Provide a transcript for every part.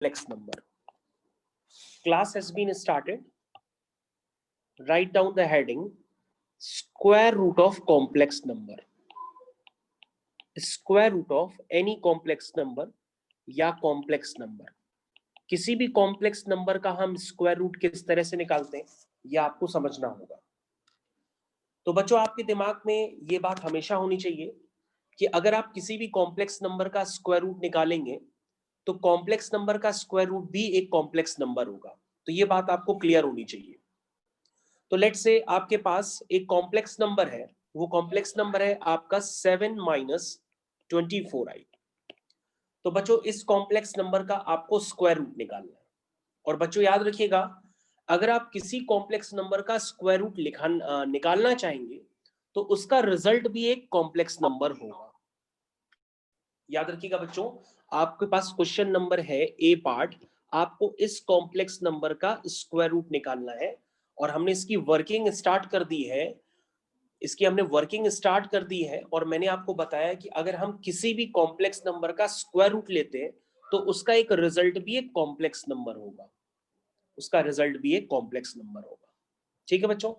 complex number. Class has been started. Write down the heading square root of complex number. Square root of any complex number या complex number. किसी भी complex number का हम square root किस तरह से निकालते हैं ये आपको समझना होगा. तो बच्चों आपके दिमाग में ये बात हमेशा होनी चाहिए कि अगर आप किसी भी कॉम्प्लेक्स नंबर का स्क्वायर रूट निकालेंगे तो कॉम्प्लेक्स नंबर का स्क्वायर रूट भी एक कॉम्प्लेक्स नंबर होगा. तो ये बात आपको क्लियर होनी चाहिए. तो लेट्स से आपके पास एक कॉम्प्लेक्स नंबर है, वो कॉम्प्लेक्स नंबर है आपका 7 - 24i. तो बच्चों इस कॉम्प्लेक्स नंबर का आपको स्क्वायर रूट निकालना है. और बच्चों याद रखिएगा, अगर आप किसी कॉम्प्लेक्स नंबर का स्क्वायर रूट निकालना चाहेंगे तो उसका रिजल्ट भी एक कॉम्प्लेक्स नंबर होगा. याद रखिएगा बच्चों, आपके पास क्वेश्चन नंबर है ए पार्ट, आपको इस कॉम्प्लेक्स नंबर का स्क्वायर रूट निकालना है और हमने इसकी वर्किंग स्टार्ट कर दी है. और मैंने आपको बताया कि अगर हम किसी भी कॉम्प्लेक्स नंबर का स्क्वायर रूट लेते हैं तो उसका एक रिजल्ट भी एक कॉम्प्लेक्स नंबर होगा. ठीक है बच्चों.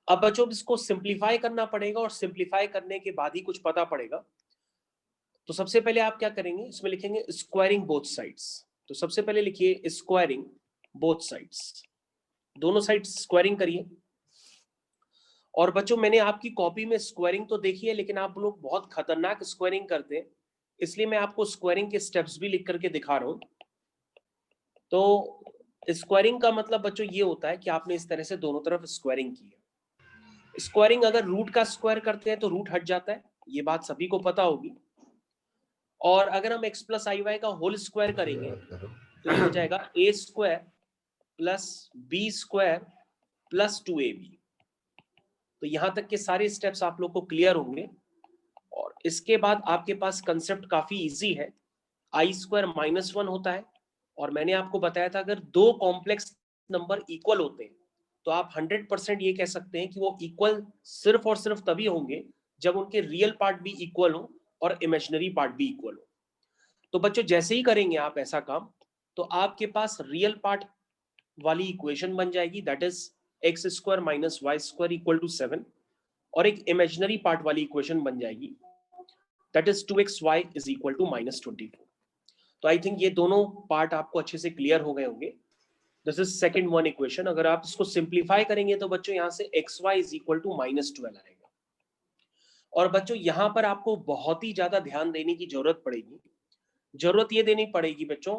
अब बच्चों इसको सिंप्लीफाई करना पड़ेगा और सिंप्लीफाई करने के बाद ही कुछ पता पड़ेगा. तो सबसे पहले आप क्या करेंगे, इसमें लिखेंगे स्क्वायरिंग बोथ साइड्स. तो सबसे पहले लिखिए स्क्वायरिंग बोथ साइड्स. दोनों साइड्स स्क्वायरिंग करिए. और बच्चों मैंने आपकी कॉपी में स्क्वायरिंग तो देखी है, लेकिन आप लोग बहुत खतरनाक स्क्वायरिंग करते हैं, इसलिए मैं आपको स्क्वायरिंग के स्टेप्स भी लिख करके दिखा रहा हूं. तो स्क्वायरिंग का मतलब बच्चों ये होता है कि आपने इस तरह से दोनों तरफ स्क्वायरिंग की है. स्क्वायरिंग अगर रूट का स्क्वायर करते हैं तो रूट हट जाता है, ये बात सभी को पता होगी. और अगर हम x + iy का होल स्क्वायर करेंगे तो ये हो जाएगा a² + b² + 2ab. तो यहां तक के सारे स्टेप्स आप लोग को क्लियर होंगे. और इसके बाद आपके पास कंसेप्ट काफी इजी है. i² -1 होता है. और मैंने आपको बताया था अगर दो कॉम्प्लेक्स नंबर इक्वल होते हैं तो आप 100% ये कह सकते हैं कि वो इक्वल सिर्फ और सिर्फ तभी होंगे जब उनके रियल पार्ट भी इक्वल हो और इमेजिनरी पार्ट भी इक्वल हो. तो बच्चों जैसे ही करेंगे आप ऐसा काम तो आपके पास रियल पार्ट वाली इक्वेशन बन जाएगी, दैट इज x² - y² = 7. और एक इमेजिनरी पार्ट वाली इक्वेशन बन जाएगी, दैट इज 2xy = -24. तो आई थिंक ये दोनों पार्ट आपको अच्छे से क्लियर हो गए होंगे. This is second one equation. अगर आप इसको सिंप्लीफाई करेंगे तो बच्चों यहां से xy = -12 आएगा. और बच्चों यहां पर आपको बहुत ही ज्यादा ध्यान देने की जरूरत ये देनी पड़ेगी बच्चों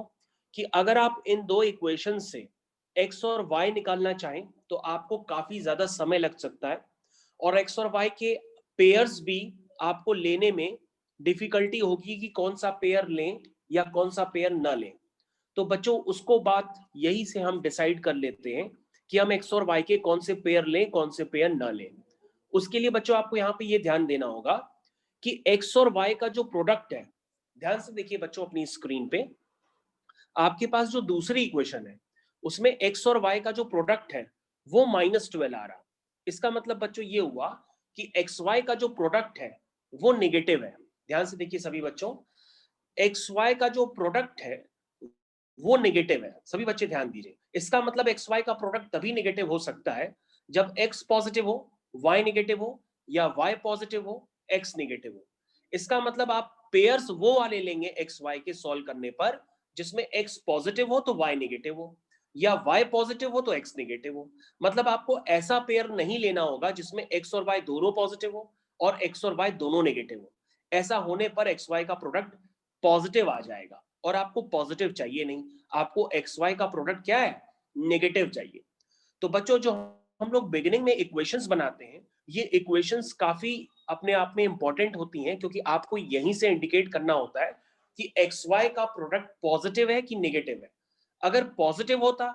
कि अगर आप इन दो इक्वेशन से x और y निकालना चाहें तो आपको काफी ज्यादा समय लग सकता है. और x और y के पेयर्स भी आपको लेने में डिफिकल्टी होगी कि कौन सा पेयर लें या कौन सा पेयर ना लें. तो बच्चों उसको बात यही से हम डिसाइड कर लेते हैं कि हम x और y के कौन से पेयर लें, कौन से पेयर ना लें. उसके लिए बच्चों आपको यहाँ पे ये ध्यान देना होगा कि x और y का जो प्रोडक्ट है, ध्यान से देखिए बच्चों अपनी स्क्रीन पे, आपके पास जो दूसरी इक्वेशन है उसमें x और y का जो प्रोडक्ट है वो -12 आ रहा. इसका मतलब बच्चों ये हुआ कि xy का जो प्रोडक्ट है वो नेगेटिव है. ध्यान से देखिए सभी बच्चों, xy का जो प्रोडक्ट है वो नेगेटिव है. सभी बच्चे ध्यान दीजिए. इसका मतलब xy का प्रोडक्ट तभी नेगेटिव हो सकता है जब x पॉजिटिव हो, y नेगेटिव हो, या y पॉजिटिव हो, x नेगेटिव हो. इसका मतलब आप पेयर्स वो वाले लेंगे xy के सॉल्व करने पर जिसमें x पॉजिटिव हो तो y नेगेटिव हो, या y पॉजिटिव हो तो x नेगेटिव हो. मतलब आपको ऐसा पेयर नहीं लेना होगा जिसमें x और y दोनों पॉजिटिव हो और x और y दोनों नेगेटिव हो. ऐसा होने पर xy का प्रोडक्ट पॉजिटिव आ जाएगा और आपको पॉजिटिव चाहिए नहीं, आपको xy का प्रोडक्ट क्या है, नेगेटिव चाहिए. तो बच्चों जो हम लोग बिगिनिंग में इक्वेशंस बनाते हैं ये इक्वेशंस काफी अपने आप में इंपॉर्टेंट होती हैं क्योंकि आपको यहीं से इंडिकेट करना होता है कि xy का प्रोडक्ट पॉजिटिव है कि नेगेटिव है. अगर पॉजिटिव होता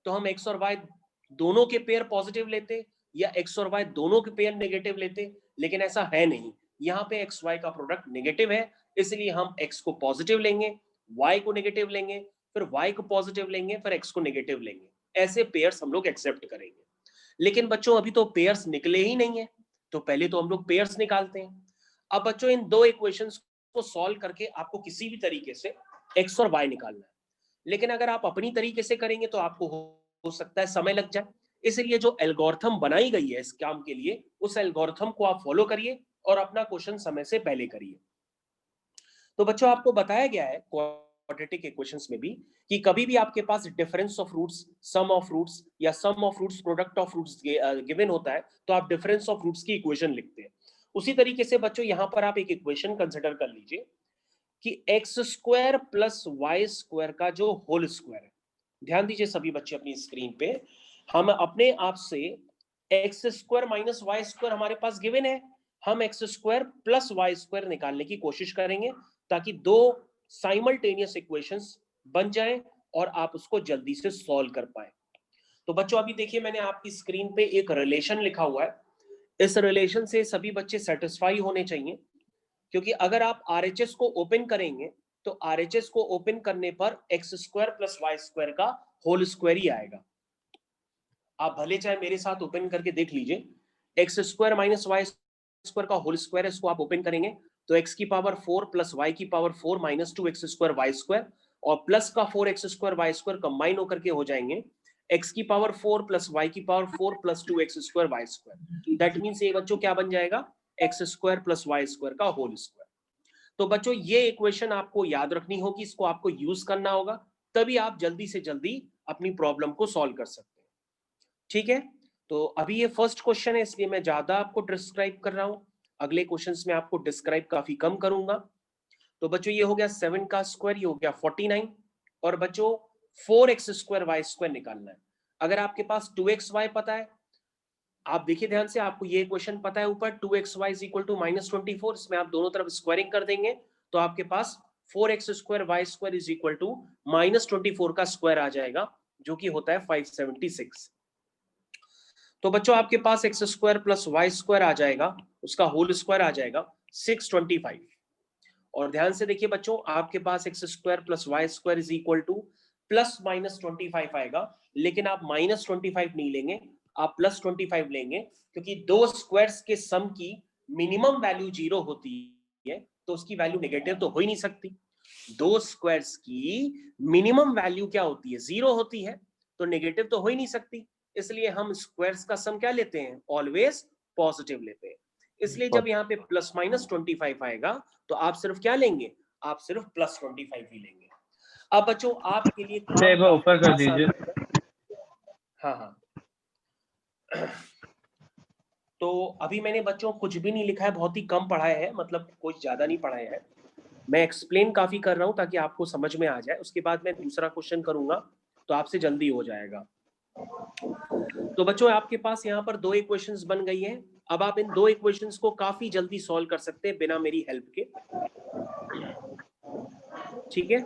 तो हम x और y दोनों के पेयर पॉजिटिव लेते या x और y दोनों के पेयर नेगेटिव लेते, लेकिन ऐसा है नहीं. यहाँ पे xy का प्रोडक्ट नेगेटिव है, इसलिए हम x को पॉजिटिव लेंगे, y को नेगेटिव लेंगे, फिर y को पॉजिटिव लेंगे, फिर x को नेगेटिव लेंगे. ऐसे पेयर्स हम लोग एक्सेप्ट करेंगे. लेकिन बच्चों अभी तो पेयर्स निकले ही नहीं है, तो पहले तो हम लोग पेयर्स निकालते हैं. अब बच्चों इन दो इक्वेशंस को सॉल्व करके आपको किसी भी तरीके से x और y निकालना है. लेकिन अगर आप अपनी तरीके से करेंगे तो आपको हो सकता है समय लग जाए। इसलिए जो एल्गोरिथम बनाई गई है इस काम के लिए, उस एल्गोरिथम को आप फॉलो करिए और अपना क्वेश्चन समय से पहले करिए। तो बच्चों आपको बताया गया है क्वाड्रेटिक इक्वेशंस में भी कि कभी भी आपके पास difference of roots, sum of roots या sum of roots product of roots given होता है तो आप डिफरेंस ऑफ रूट्स की इक्वेशन लिखते हैं। उसी तरीके से बच्चों यहां पर आप एक इक्वेशन कंसिडर कर लीजिए कि x square plus Y square का जो होल स्क्वायर है। ध्यान दीजिए सभी बच्चे अपनी स्क्रीन पे, हम अपने आप से x square minus y square हमारे पास गिवन है, हम x square plus Y square निकालने की कोशिश करेंगे ताकि दो साइमल्टेनियस इक्वेशंस बन जाएं और आप उसको जल्दी से सॉल्व कर पाए। तो बच्चों अभी देखिए मैंने आपकी स्क्रीन पे एक रिलेशन लिखा हुआ है। इस रिलेशन से सभी बच्चे सेटिस्फाई होने चाहिए, क्योंकि अगर आप आरएचएस को ओपन करेंगे तो आरएचएस को ओपन करने पर x square plus Y square का होल स्क्वायर ही आएगा। आप भले चाहे मेरे साथ ओपन करके देख लीजिए, x square minus y square का होल स्क्वायर है, इसको आप ओपन करेंगे तो एक्स की पावर 4 प्लस वाई की power 4 minus 2 x square y square और प्लस का 4 x square y square combine होकर के हो जाएंगे एक्स की पावर 4 प्लस वाई की power 4 plus 2 x square y square. That means ये बच्चों क्या बन जाएगा, x square plus Y square का होल स्क्वायर। तो बच्चों ये इक्वेशन आपको याद रखनी होगी, इसको आपको यूज करना होगा, तभी आप जल्दी से जल्दी अपनी प्रॉब्लम को सॉल्व कर सकते हैं। ठीक है, तो अभी ये फर्स्ट क्वेश्चन है इसलिए मैं ज्यादा आपको डिस्क्राइब कर रहा हूं, अगले क्वेश्चंस में आपको डिस्क्राइब काफी कम करूंगा। तो बच्चों ये हो गया 7 का स्क्वायर, ये हो गया 49 और बच्चों 4x स्क्वायर वाई स्क्वायर निकालना है। अगर आपके पास 2xy पता है, आप देखिए ध्यान से, आपको ये क्वेश्चन पता है ऊपर 2xy इज इक्वल टू -24, इसमें आप दोनों तरफ स्क्वायरिंग कर देंगे तो आपके पास 4x square y square is equal to -24 का स्क्वायर आ जाएगा, जो कि होता है 576। तो बच्चों आपके पास X square plus Y square आ जाएगा, उसका होल स्क्वायर आ जाएगा 625। और ध्यान से देखिए बच्चों, आपके पास X square plus Y square is equal to plus minus 25 आएगा, लेकिन आप -25 नहीं लेंगे, आप +25 लेंगे, क्योंकि दो स्क्वायर्स के सम की मिनिमम वैल्यू 0 होती है तो उसकी वैल्यू नेगेटिव तो हो ही नहीं सकती। दो स्क्वायर्स की मिनिमम वैल्यू क्या होती है, 0 होती है, तो नेगेटिव तो हो ही नहीं सकती। इसलिए हम स्क्वायर्स का सम क्या लेते हैं, ऑलवेज पॉजिटिव लेते हैं। इसलिए जब यहाँ पे +-25 आएगा तो आप सिर्फ क्या लेंगे, आप सिर्फ +25 ही लेंगे। अब बच्चों आपके लिए काम ऊपर कर दीजिए। हाँ हाँ, तो अभी मैंने बच्चों कुछ भी नहीं लिखा है, बहुत ही कम पढ़ाया है, मतलब कुछ ज्यादा नहीं पढ़ाया है, मैं एक्सप्लेन काफी कर रहा हूं ताकि आपको समझ में आ जाए। उसके बाद मैं दूसरा क्वेश्चन करूंगा तो आपसे जल्दी हो जाएगा। तो बच्चों आपके पास यहाँ पर दो इक्वेशंस बन गई हैं, अब आप इन दो इक्वेशंस को काफी जल्दी सॉल्व कर सकते हैं बिना मेरी हेल्प के। ठीक है,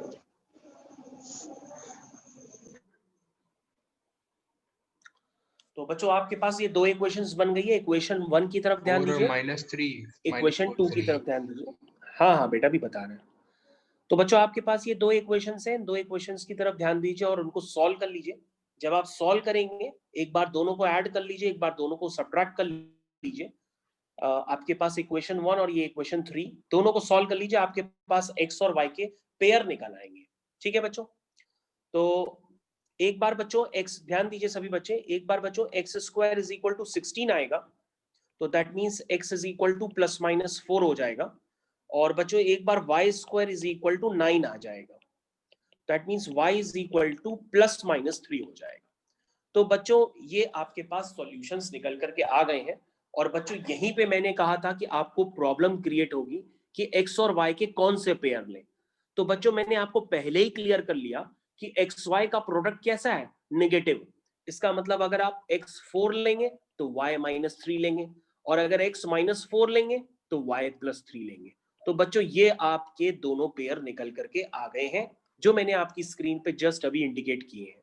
तो बच्चों आपके पास ये दो इक्वेशंस बन गई है। इक्वेशन 1 की तरफ ध्यान दीजिए, -3 इक्वेशन 2 की तरफ ध्यान दीजिए। हाँ हाँ बेटा भी बता रहे हैं। तो बच्चों आपके पास ये दो इक्वेशंस हैं, दो इक्वेशंस की तरफ ध्यान दीजिए और उनको सॉल्व कर लीजिए। जब आप सॉल्व करेंगे एक बार दोनों को ऐड कर लीजिए, एक बार दोनों को सब्ट्रैक्ट कर लीजिए। आपके पास इक्वेशन 1 और ये इक्वेशन 3 दोनों को सॉल्व कर लीजिए, आपके पास x और y के पेयर निकल आएंगे। ठीक है बच्चों, तो एक बार बच्चों x, ध्यान दीजिए सभी बच्चे, एक बार बच्चों x square is equal to 16 आएगा, तो that means x is equal to +-4 हो जाएगा। और बच्चों एक बार y square is equal to 9 आ जाएगा, that means y is equal to +-3 हो जाएगा। तो बच्चों ये आपके पास सॉल्यूशंस निकल करके आ गए हैं। और बच्चों यहीं पे मैंने कहा था कि आपको प्रॉब्लम क्रिएट होगी कि x और y के कौन से पेयर लें। तो बच्चों मैंने आपको पहले ही क्लियर कर लिया कि एक्स वाई का प्रोडक्ट कैसा है, नेगेटिव। इसका मतलब अगर आप x4 लेंगे तो y-3 लेंगे, और अगर x-4 लेंगे तो y+3 लेंगे। तो बच्चों ये आपके दोनों पेयर निकल करके आ गए हैं, जो मैंने आपकी स्क्रीन पे जस्ट अभी इंडिकेट किए हैं।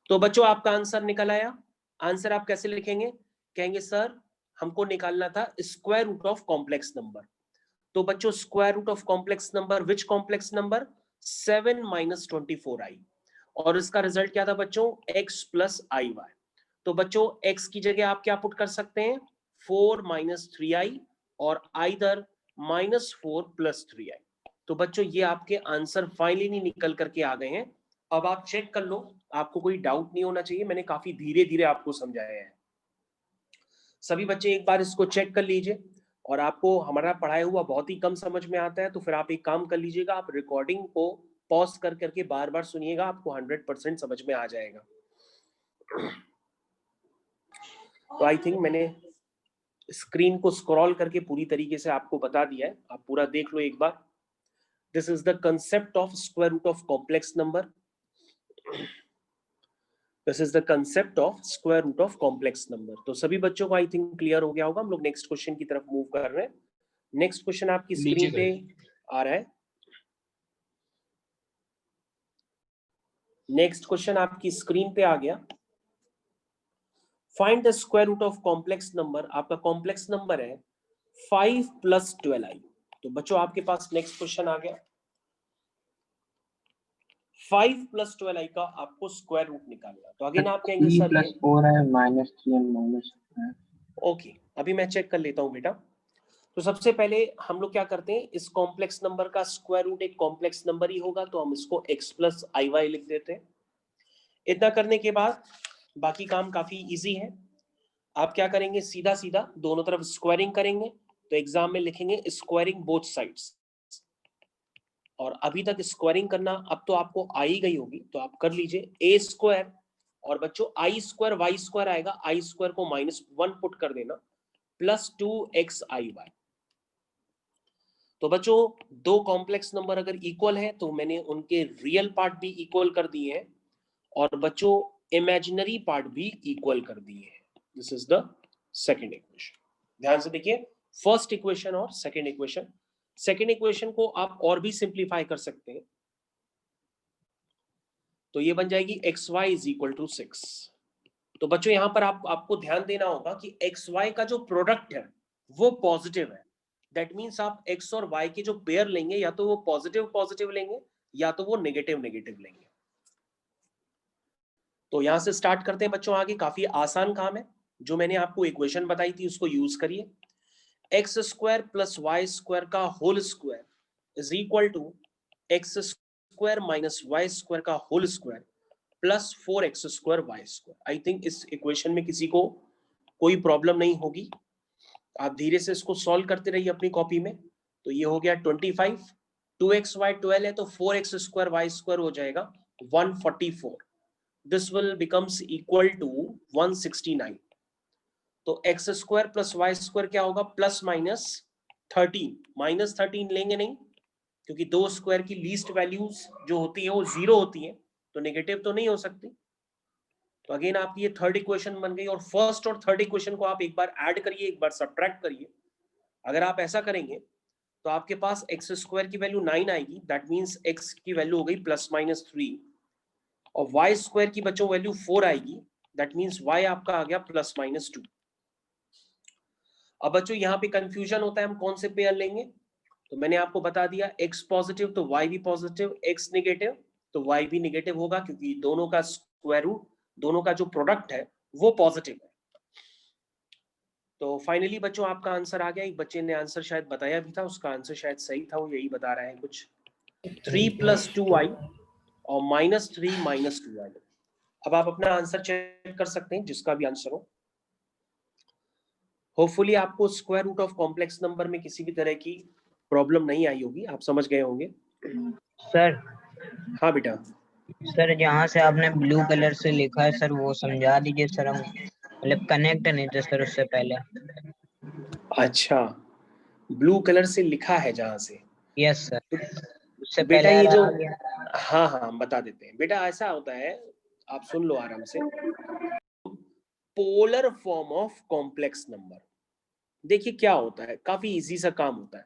तो बच्चों आपका आंसर निकल आया। आंसर आप कैसे लिखेंगे, कहेंगे सर हमको निकालना था square root of complex number. तो बच्चों square root of complex number, which complex number, 7 - 24i, और इसका रिजल्ट क्या था बच्चों, x + iy। तो बच्चों x की जगह आप क्या पुट कर सकते हैं, 4 - 3i और इधर -4 + 3i। तो बच्चों ये आपके आंसर फाइनली निकल करके आ गए हैं। अब आप चेक कर लो, आपको कोई डाउट नहीं होना चाहिए, मैंने काफी धीरे धीरे आपको समझाया है। सभी बच्चे एक बार इसको चेक कर लीजिए, और आपको हमारा पढ़ाया हुआ बहुत ही कम समझ में आता है तो फिर आप एक काम कर लीजिएगा, आप रिकॉर्डिंग को पॉज कर करके बार बार सुनिएगा, आपको 100% समझ में आ जाएगा। तो आई थिंक मैंने स्क्रीन को स्क्रॉल करके पूरी तरीके से आपको बता दिया है, आप पूरा देख लो एक बार। This is the concept of square root of complex number. This is the concept of square root of complex number. तो सभी बच्चों को आई थिंक क्लियर हो गया होगा। हम लोग नेक्स्ट क्वेश्चन की तरफ मूव कर रहे हैं। नेक्स्ट क्वेश्चन आपकी स्क्रीन पे आ रहा है। नेक्स्ट क्वेश्चन आपकी स्क्रीन पे आ गया। Find the square root of complex number. आपका कॉम्प्लेक्स नंबर है 5 + 12i। तो बच्चों आपके पास नेक्स्ट क्वेश्चन आ गया। 5 + 12i का आपको स्क्वायर रूट निकालना। तो अगेन आप कहेंगे सर ये +4 है, -3 है। ओके, अभी मैं चेक कर लेता हूं बेटा। तो सबसे पहले हम लोग क्या करते हैं, इस कॉम्प्लेक्स नंबर का स्क्वायर रूट एक कॉम्प्लेक्स नंबर ही होगा, तो हम इसको x + iy लिख देते हैं। इतना करने के बाद बाकी काम काफी इजी है। आप क्या करेंगे, सीधा सीधा दोनों तरफ स्क्वायरिंग करेंगे। तो एग्जाम में लिखेंगे स्क्वायरिंग बोथ साइड्स। और अभी तक स्क्वायरिंग करना अब तो आपको आ ही गई होगी, तो आप कर लीजिए a²। और बच्चों i² y² आएगा, i² को -1 पुट कर देना, +2xiy। तो बच्चों दो कॉम्प्लेक्स नंबर अगर इक्वल है तो मैंने उनके रियल पार्ट भी इक्वल कर दिए हैं, और बच्चों इमेजिनरी पार्ट भी इक्वल कर दिए हैं। This is the second equation. ध्यान से देखिए, फर्स्ट इक्वेशन और सेकेंड इक्वेशन। सेकेंड इक्वेशन को आप और भी सिंप्लीफाई कर सकते हैं। तो ये बन जाएगी xy = 6। तो बच्चों यहां पर आपको ध्यान देना होगा कि xy का जो प्रोडक्ट है वो पॉजिटिव है। दैट मीन्स आप x और y के जो पेयर लेंगे, या तो वो पॉजिटिव पॉजिटिव लेंगे या तो वो नेगेटिव नेगेटिव लेंगे। तो यहां से स्टार्ट करते हैं बच्चों आगे। काफी आसान काम है, जो मैंने आपको इक्वेशन बताई थी उसको यूज करिए। x² + y² का whole square is equal to x² - y² का whole square +4x² y²। I think इस इक्वेशन में किसी को कोई प्रॉब्लम नहीं होगी। आप धीरे से इसको सॉल्व करते रहिए अपनी कॉपी में। तो ये हो गया 25, 2xy 12 है तो 4x² y² हो जाएगा 144। This will becomes equal to 169। तो x² + y² क्या होगा, +-13। -13 लेंगे नहीं, क्योंकि दो स्क्वायर की लीस्ट वैल्यूज जो होती है वो 0 होती है, तो नेगेटिव तो नहीं हो सकती। तो अगेन आपकी ये थर्ड इक्वेशन बन गई, और फर्स्ट और थर्ड इक्वेशन को आप एक बार ऐड करिए, एक बार सब्ट्रैक्ट करिए। अगर आप ऐसा करेंगे तो आपके पास x² की वैल्यू 9 आएगी, दैट मींस x की वैल्यू हो गई +-3, और y² की बच्चों वैल्यू 4 आएगी, दैट मींस y आपका आ गया +-2। अब बच्चों यहाँ पे कंफ्यूजन होता है, हम कौन से पेयर लेंगे। तो मैंने आपको बता दिया, x पॉजिटिव तो y भी पॉजिटिव, x नेगेटिव तो y भी नेगेटिव होगा, क्योंकि दोनों का स्क्वायर रूट, दोनों का जो प्रोडक्ट है वो पॉजिटिव है। तो फाइनली बच्चों आपका आंसर आ गया। एक बच्चे ने आंसर शायद बताया भी था, उसका आंसर शायद सही था, वो यही बता रहा है कुछ 3 + 2i और -3 - 2i। अब आप अपना आंसर चेक कर सकते हैं, जिसका भी आंसर हो। होपफुली आपको square root of complex number में किसी भी तरह की प्रॉब्लम नहीं आई होगी, आप समझ गए होंगे। सर हाँ बेटा। सर जहाँ से आपने ब्लू कलर से लिखा है सर वो समझा दीजिए सर, हम मतलब कनेक्ट नहीं थे सर उससे पहले। अच्छा, ब्लू कलर से लिखा है जहां से? यस सर, उससे बेटा पहले ये जो, आ गया। हाँ हाँ हम बता देते हैं बेटा, ऐसा होता है, आप सुन लो आराम से। Polar form of complex number, देखिए क्या होता है, काफी इजी सा काम होता है।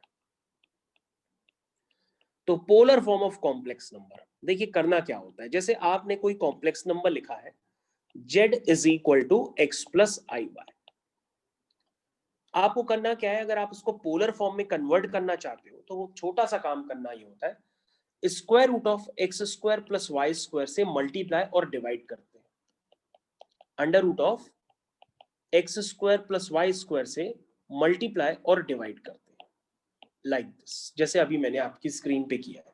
तो polar form of complex number, देखिए करना क्या होता है, जैसे आपने कोई कॉम्प्लेक्स नंबर लिखा है z = x + iy। आपको करना क्या है, अगर आप उसको पोलर फॉर्म में कन्वर्ट करना चाहते हो तो वो छोटा सा काम करना ही होता है, square root of x² + y² से मल्टीप्लाई और डिवाइड करते हैं, under root of x² + y² से मल्टीप्लाई और डिवाइड करते हैं, लाइक दिस, जैसे अभी मैंने आपकी स्क्रीन पे किया है।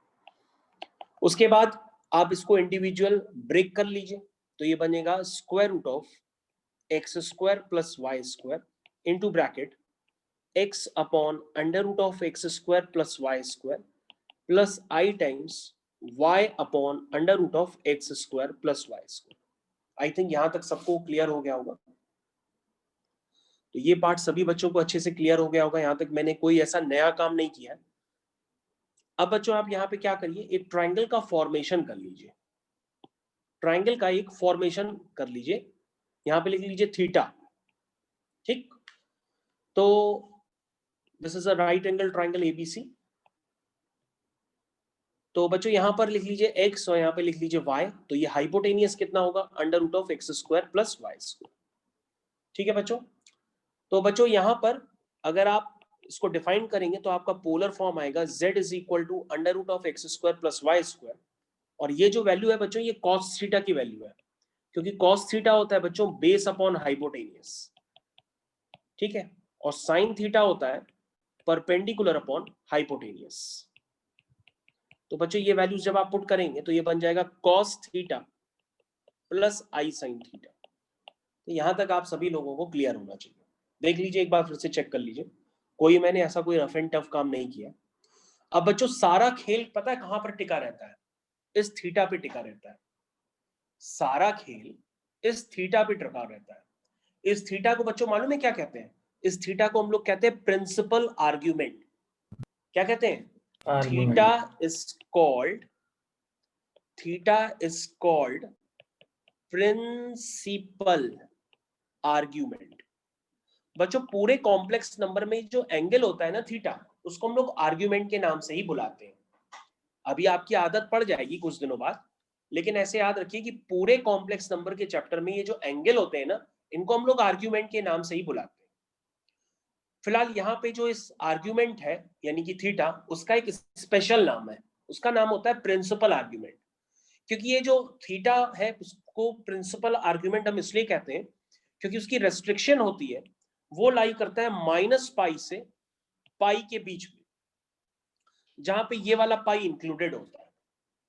उसके बाद आप इसको इंडिविजुअल ब्रेक कर लीजिए, तो ये बनेगा square root of x square plus Y square into bracket x upon under root of x square plus Y square plus i times y upon under root of x square plus Y square. I think यहां तक सबको clear हो गया होगा। तो ये part सभी बच्चों को अच्छे से क्लियर हो गया होगा। यहां तक मैंने कोई ऐसा नया काम नहीं किया है। अब बच्चों आप यहाँ पे क्या करिए, एक ट्राइंगल का फॉर्मेशन कर लीजिए। ट्राइंगल का एक फॉर्मेशन कर लीजिए, यहां पे लिख लीजिए थीटा। ठीक, तो this is a right angle triangle ABC. तो बच्चों यहां पर लिख लीजिए x और यहां पे लिख लीजिए y। तो ये हाइपोटेनियस कितना होगा, under root of x square plus Y square. ठीक है बच्चों, तो बच्चों यहां पर अगर आप इसको डिफाइन करेंगे तो आपका पोलर फॉर्म आएगा z is equal to under root of x square plus Y square. और ये जो वैल्यू है बच्चों, ये कॉस थीटा की वैल्यू है, क्योंकि कॉस थीटा होता है बच्चों बेस अपॉन हाइपोटेनियस। ठीक है, और साइन थीटा होता है परपेंडिकुलर अपॉन हाइपोटेनियस। तो बच्चों ये वैल्यूज जब आप पुट करेंगे तो ये बन जाएगा कॉस थीटा प्लस आई साइन थीटा। तो यहां तक आप सभी लोगों को क्लियर होना चाहिए। देख लीजिए एक बार फिर से चेक कर लीजिए, कोई मैंने ऐसा कोई रफ एंड टफ काम नहीं किया। अब बच्चों सारा खेल पता है कहां पर टिका रहता है, इस थीटा पे टिका रहता है। सारा खेल इस थीटा पे टिका रहता है। इस थीटा को बच्चों मालूम है क्या कहते हैं, इस थीटा को हम लोग कहते हैं प्रिंसिपल आर्ग्यूमेंट। क्या कहते हैं, theta is called principal argument. बच्चों पूरे कॉम्प्लेक्स नंबर में जो एंगल होता है ना थीटा, उसको हम लोग आर्ग्यूमेंट के नाम से ही बुलाते हैं। अभी आपकी आदत पड़ जाएगी कुछ दिनों बाद, लेकिन ऐसे याद रखिए कि पूरे कॉम्प्लेक्स नंबर के चैप्टर में ये जो एंगल होते हैं ना, इनको हम लोग आर्ग्यूमेंट के नाम से ही बुलाते हैं। फिलहाल यहाँ पे जो इस आर्ग्यूमेंट है यानी कि थीटा, उसका एक स्पेशल नाम है, उसका नाम होता है प्रिंसिपल आर्ग्यूमेंट। क्योंकि ये जो थीटा है उसको प्रिंसिपल आर्ग्यूमेंट हम इसलिए कहते हैं क्योंकि उसकी रेस्ट्रिक्शन होती है, वो लाई करता है माइनस पाई से पाई के बीच में, जहां पे ये वाला पाई इंक्लूडेड होता है।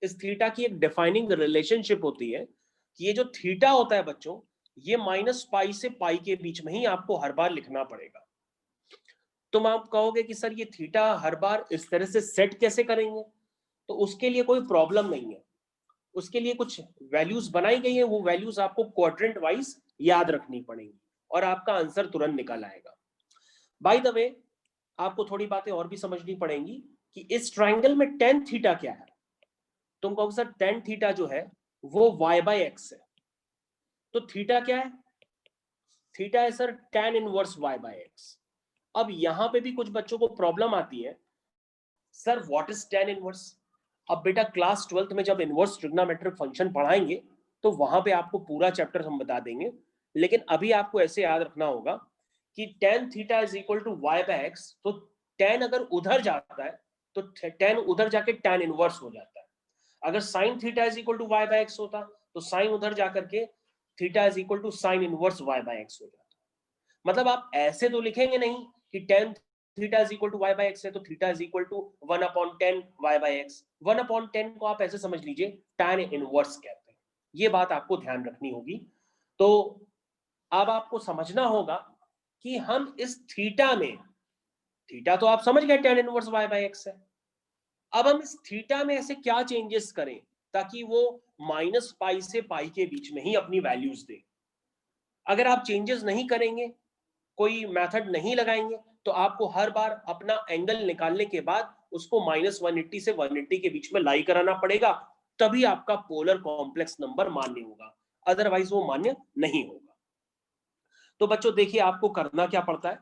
इस थीटा की एक डिफाइनिंग रिलेशनशिप होती है कि ये जो थीटा होता है बच्चों, ये माइनस पाई से पाई के बीच में ही आपको हर बार लिखना पड़ेगा। तुम आप कहोगे कि सर ये थीटा हर बार इस तरह से सेट कैसे करेंगे, तो उसके लिए कोई प्रॉब्लम नहीं है। उसके लिए कुछ वैल्यूज बनाई गई है, वो वैल्यूज आपको क्वाड्रेंट वाइज याद रखनी पड़ेंगी और आपका आंसर तुरंत निकल आएगा। बाय द वे आपको थोड़ी बातें और भी समझनी पड़ेंगी कि इस ट्राइंगल में tan थीटा क्या है। तुम कहोगे सर tan थीटा जो है वो y बाय एक्स है, तो थीटा क्या है, थीटा है sir tan inverse y by x. अब यहां पे भी कुछ बच्चों को प्रॉब्लम आती है, sir what is tan inverse. अब बेटा क्लास 12th में जब इनवर्स ट्रिग्नोमेट्रिक फंक्शन पढ़ाएंगे तो वहां पे आपको पूरा चैप्टर हम बता देंगे, लेकिन अभी आपको ऐसे याद रखना होगा कि tan theta is equal to y by x. तो tan अगर उधर जाता है तो tan उधर जाके tan इनवर्स हो जाता है। अगर sin theta is equal to y by x होता तो sin उधर जाकर के theta is equal to sin inverse y by x हो जाता। मतलब आप ऐसे तो लिखेंगे नहीं कि tan theta is equal to y by x है तो theta is equal to 1 upon 10 y by x. 1 upon 10 को आप ऐसे समझ लीजिए tan इनवर्स कहते हैं। ये बात आपको ध्यान रखनी होगी। तो अब आपको समझना होगा कि हम इस थीटा में, थीटा तो आप समझ गए tan inverse y by x है, अब हम इस थीटा में ऐसे क्या चेंजेस करें ताकि वो माइनस पाई से पाई के बीच में ही अपनी वैल्यूज दे। अगर आप चेंजेस नहीं करेंगे, कोई मेथड नहीं लगाएंगे, तो आपको हर बार अपना एंगल निकालने के बाद उसको -180 से 180 के बीच में लाई कराना पड़ेगा, तभी आपका पोलर कॉम्प्लेक्स नंबर मान्य होगा, अदरवाइज वो मान्य नहीं होगा। तो बच्चों देखिए आपको करना क्या पड़ता है,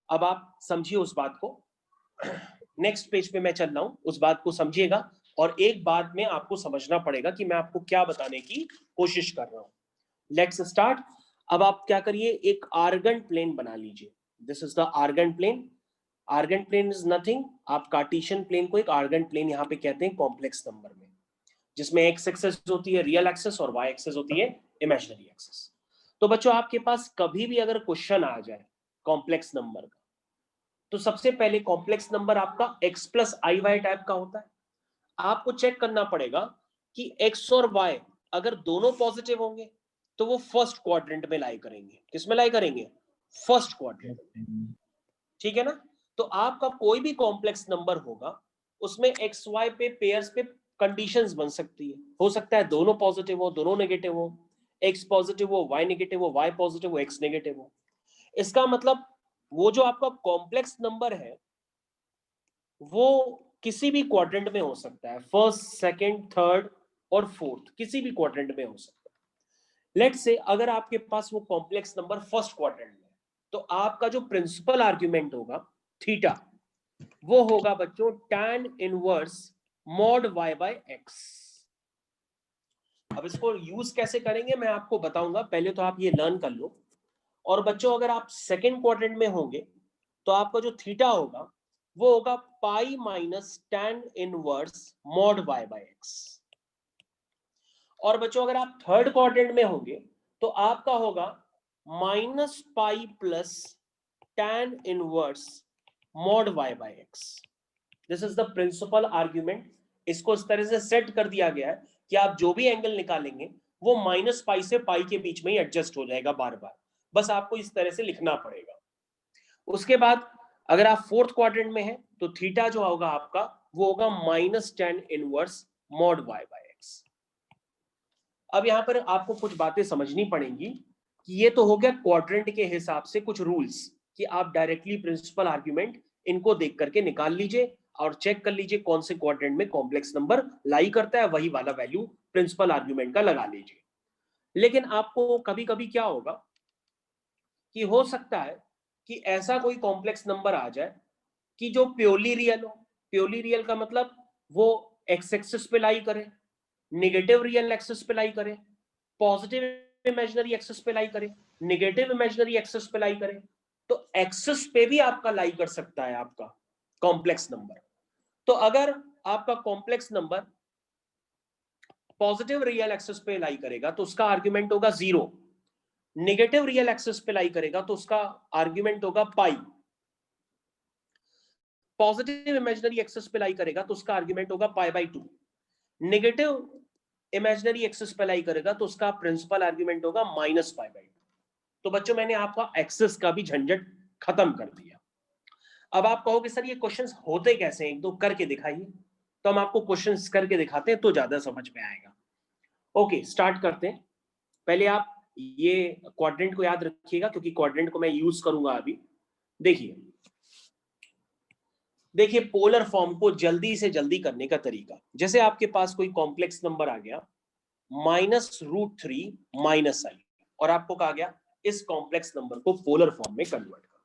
अब आप समझिए उस बात को। नेक्स्ट पेज पे मैं चल रहा हूं, उस बात को समझिएगा और एक बात में आपको समझना पड़ेगा कि मैं आपको क्या बताने की कोशिश कर रहा हूं। Let's start. अब आप क्या करिए, एक आर्गन प्लेन बना लीजिए। This is the Argand plane. Argand plane is nothing, आप कार्टेशियन प्लेन को एक आर्गन प्लेन यहाँ पे कहते हैं कॉम्प्लेक्स नंबर में, जिसमें एक्स एक्सेस होती है रियल एक्सेस और वाई एक्सेस होती है इमेजिनरी एक्सेस। तो बच्चों आपके पास कभी भी अगर क्वेश्चन आ जाए कॉम्प्लेक्स नंबर का, तो सबसे पहले कॉम्प्लेक्स नंबर आपका x plus i Y type का होता है। आपको चेक करना पड़ेगा कि x और y अगर दोनों पॉजिटिव होंगे तो वो फर्स्ट क्वाड्रेंट में लाई करेंगे। किसमें लाई करेंगे? फर्स्ट क्वाड्रेंट में। ठीक है ना? तो आपका कोई भी कॉम्प्लेक्स नंबर होगा उसमें एक्स वाई पे पेयर्स पे कंडीशंस बन सकती है। हो सकता है दोनों पॉजिटिव हो, दोनों नेगेटिव हो, एक्स पॉजिटिव हो, वाई नेगेटिव हो, वाई पॉजिटिव हो, एक्स नेगेटिव हो। इसका मतलब वो जो आपका कॉम्प्लेक्स नंबर है वो किसी भी क्वाड्रेंट में हो सकता है, फर्स्ट, सेकंड, थर्ड और फोर्थ, किसी भी क्वाड्रेंट में हो सकता है। लेट्स से अगर आपके पास वो कॉम्प्लेक्स नंबर फर्स्ट क्वाड्रेंट में, तो आपका जो प्रिंसिपल आर्ग्यूमेंट होगा थीटा, वो होगा बच्चों tan inverse mod y by x। अब इसको यूज कैसे करेंगे मैं आपको बताऊंगा, पहले तो आप ये लर्न कर लो। और बच्चों अगर आप सेकेंड क्वाड्रेंट में होंगे तो आपका जो थीटा होगा वो होगा pi minus tan inverse mod y by x। और बच्चों अगर आप थर्ड क्वाड्रेंट में होंगे तो आपका होगा minus pi plus tan inverse mod y by x। This is the principal argument. इसको इस तरह से सेट कर दिया गया है कि आप जो भी एंगल निकालेंगे वो माइनस पाई से पाई के बीच में ही एडजस्ट हो जाएगा बार बार, बस आपको इस तरह से लिखना पड़ेगा। उसके बाद अगर आप फोर्थ क्वाड्रेंट में हैं तो थीटा जो होगा आपका वो होगा minus tan inverse mod y by x। अब यहां पर आपको कुछ बातें समझनी पड़ेंगी कि ये तो हो गया क्वाड्रेंट के हिसाब से कुछ रूल्स कि आप डायरेक्टली प्रिंसिपल आर्ग्यूमेंट इनको देख करके निकाल लीजिए और चेक कर लीजिए कौन से क्वाड्रेंट में कॉम्प्लेक्स नंबर लाई करता है, वही वाला वैल्यू प्रिंसिपल आर्ग्यूमेंट का लगा लीजिए। लेकिन आपको कभी कभी क्या होगा कि हो सकता है कि ऐसा कोई कॉम्प्लेक्स नंबर आ जाए कि जो प्योरली रियल हो। प्योरली रियल का मतलब वो एक्स एक्सिस पे लाई करे, नेगेटिव रियल एक्सिस पे लाई करे, पॉजिटिव इमेजिनरी एक्सिस पे लाई करे, नेगेटिव इमेजिनरी एक्सिस पे लाई करे। तो एक्सिस पे भी आपका लाई कर सकता है आपका कॉम्प्लेक्स नंबर। तो अगर आपका complex number positive real axis पे लाई करेगा तो उसका आर्ग्यूमेंट होगा 0, नेगेटिव रियल एक्सिस पे लाई करेगा तो उसका आर्ग्यूमेंट होगा पाई, पॉजिटिव इमेजिनरी एक्सिस पे लाई करेगा तो उसका आर्ग्यूमेंट होगा pi by 2, negative imaginary axis पे लाई करेगा तो उसका प्रिंसिपल आर्ग्यूमेंट होगा माइनस पाई बाय 2। तो बच्चों मैंने आपका एक्सिस का भी झंझट खत्म कर दिया। अब आप कहोगे सर ये क्वेश्चंस होते कैसे हैं, एक दो करके दिखाइए। तो हम आपको क्वेश्चंस करके दिखाते हैं तो ज्यादा समझ में आएगा। ओके स्टार्ट करते हैं। पहले आप ये क्वाड्रेंट को याद रखिएगा क्योंकि क्वाड्रेंट को मैं यूज करूंगा अभी। देखिए पोलर फॉर्म को जल्दी से जल्दी करने का तरीका, जैसे आपके पास कोई कॉम्प्लेक्स नंबर आ गया -√3 माइनस आई और आपको कहा गया इस कॉम्प्लेक्स नंबर को पोलर फॉर्म में कन्वर्ट करो।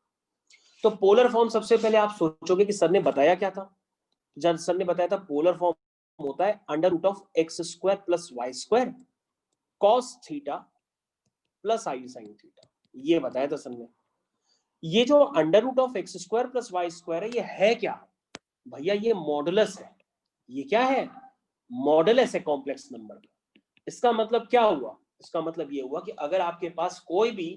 तो पोलर फॉर्म सबसे पहले आप सोचोगे कि सर ने बताया क्या था। जब सर ने बताया था पोलर फॉर्म होता है √(x² + y² cos theta plus आई साइन थीटा, ये बताया था सर ने। ये जो √(x² + y² है ये है क्या भैया? ये मॉडुलस है। ये क्या है? मॉडुलस है कॉम्प्लेक्स नंबर का। इसका मतलब क्या हुआ? इसका मतलब ये हुआ कि अगर आपके पास कोई भी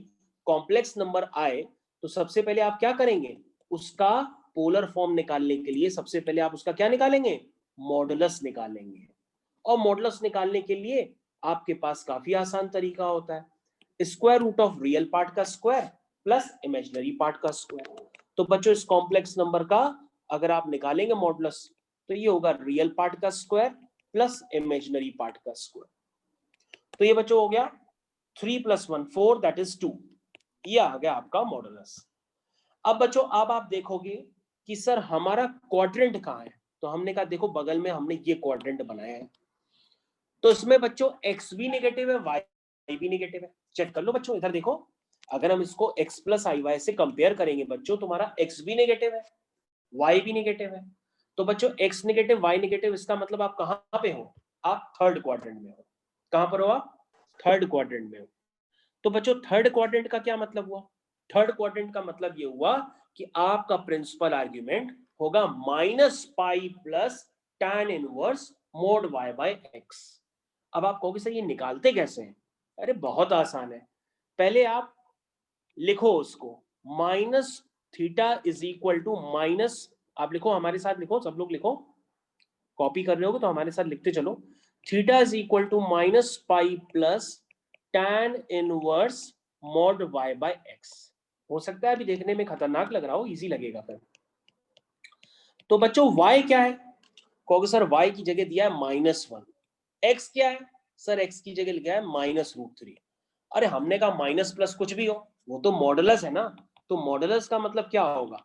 कॉम्प्लेक्स नंबर आए तो सबसे पहले आप क्या करेंगे? उसका पोलर फॉर्म निकालने के लिए सबसे पहले आप उसका क्या निकालेंगे? मॉडुलस निकालेंगे। और मॉडुलस निकालने के लिए आपके पास काफी आसान तरीका होता है, square root of real part का स्क्वायर प्लस इमेजिनरी पार्ट का स्क्वायर। तो बच्चों इस कॉम्प्लेक्स नंबर का अगर आप निकालेंगे मॉडुलस तो ये होगा रियल पार्ट का स्क्वायर प्लस इमेजिनरी पार्ट का स्क्वायर। तो ये बच्चों हो गया 3 + 1 4 दैट इज 2, ये आ गया आपका मॉडुलस। अब बच्चों अब आप देखोगे कि सर हमारा क्वाड्रेंट कहाँ है, तो हमने कहा देखो बगल में हमने ये क्वाड्रेंट बनाया है। तो इसमें बच्चों x भी नेगेटिव है, y भी नेगेटिव है। चेक कर लो बच्चों, इधर देखो, अगर हम इसको x + iy से कंपेयर करेंगे बच्चों, तुम्हारा x भी नेगेटिव है, y भी नेगेटिव है। तो बच्चों x नेगेटिव y नेगेटिव, इसका मतलब आप कहां पे हो? आप थर्ड क्वाड्रेंट में हो। कहां पर हो आप? थर्ड क्वाड्रेंट में हो। तो बच्चों थर्ड क्वाड्रेंट का क्या मतलब हुआ? थर्ड क्वाड्रेंट का मतलब ये हुआ कि आपका प्रिंसिपल आर्ग्यूमेंट होगा -pi plus tan inverse mod y by x। अब आप कहोगे सर ये निकालते कैसे हैं? अरे बहुत आसान है। पहले आप लिखो उसको minus theta is equal to minus, आप लिखो हमारे साथ, लिखो सब लोग लिखो, कॉपी कर रहे हो तो हमारे साथ लिखते चलो। Theta is equal to minus pi plus tan inverse mod y by x. हो सकता है अभी देखने में खतरनाक लग रहा हो, इजी लगेगा फिर। तो बच्चों y क्या है? कहोगे सर y की जगह दिया है -1। x क्या है? सर x की जगह लिखा है -√3। अरे हमने कहा माइनस प्लस कुछ भी हो, वो तो मॉडुलस है ना। तो मॉडुलस का मतलब क्या होगा?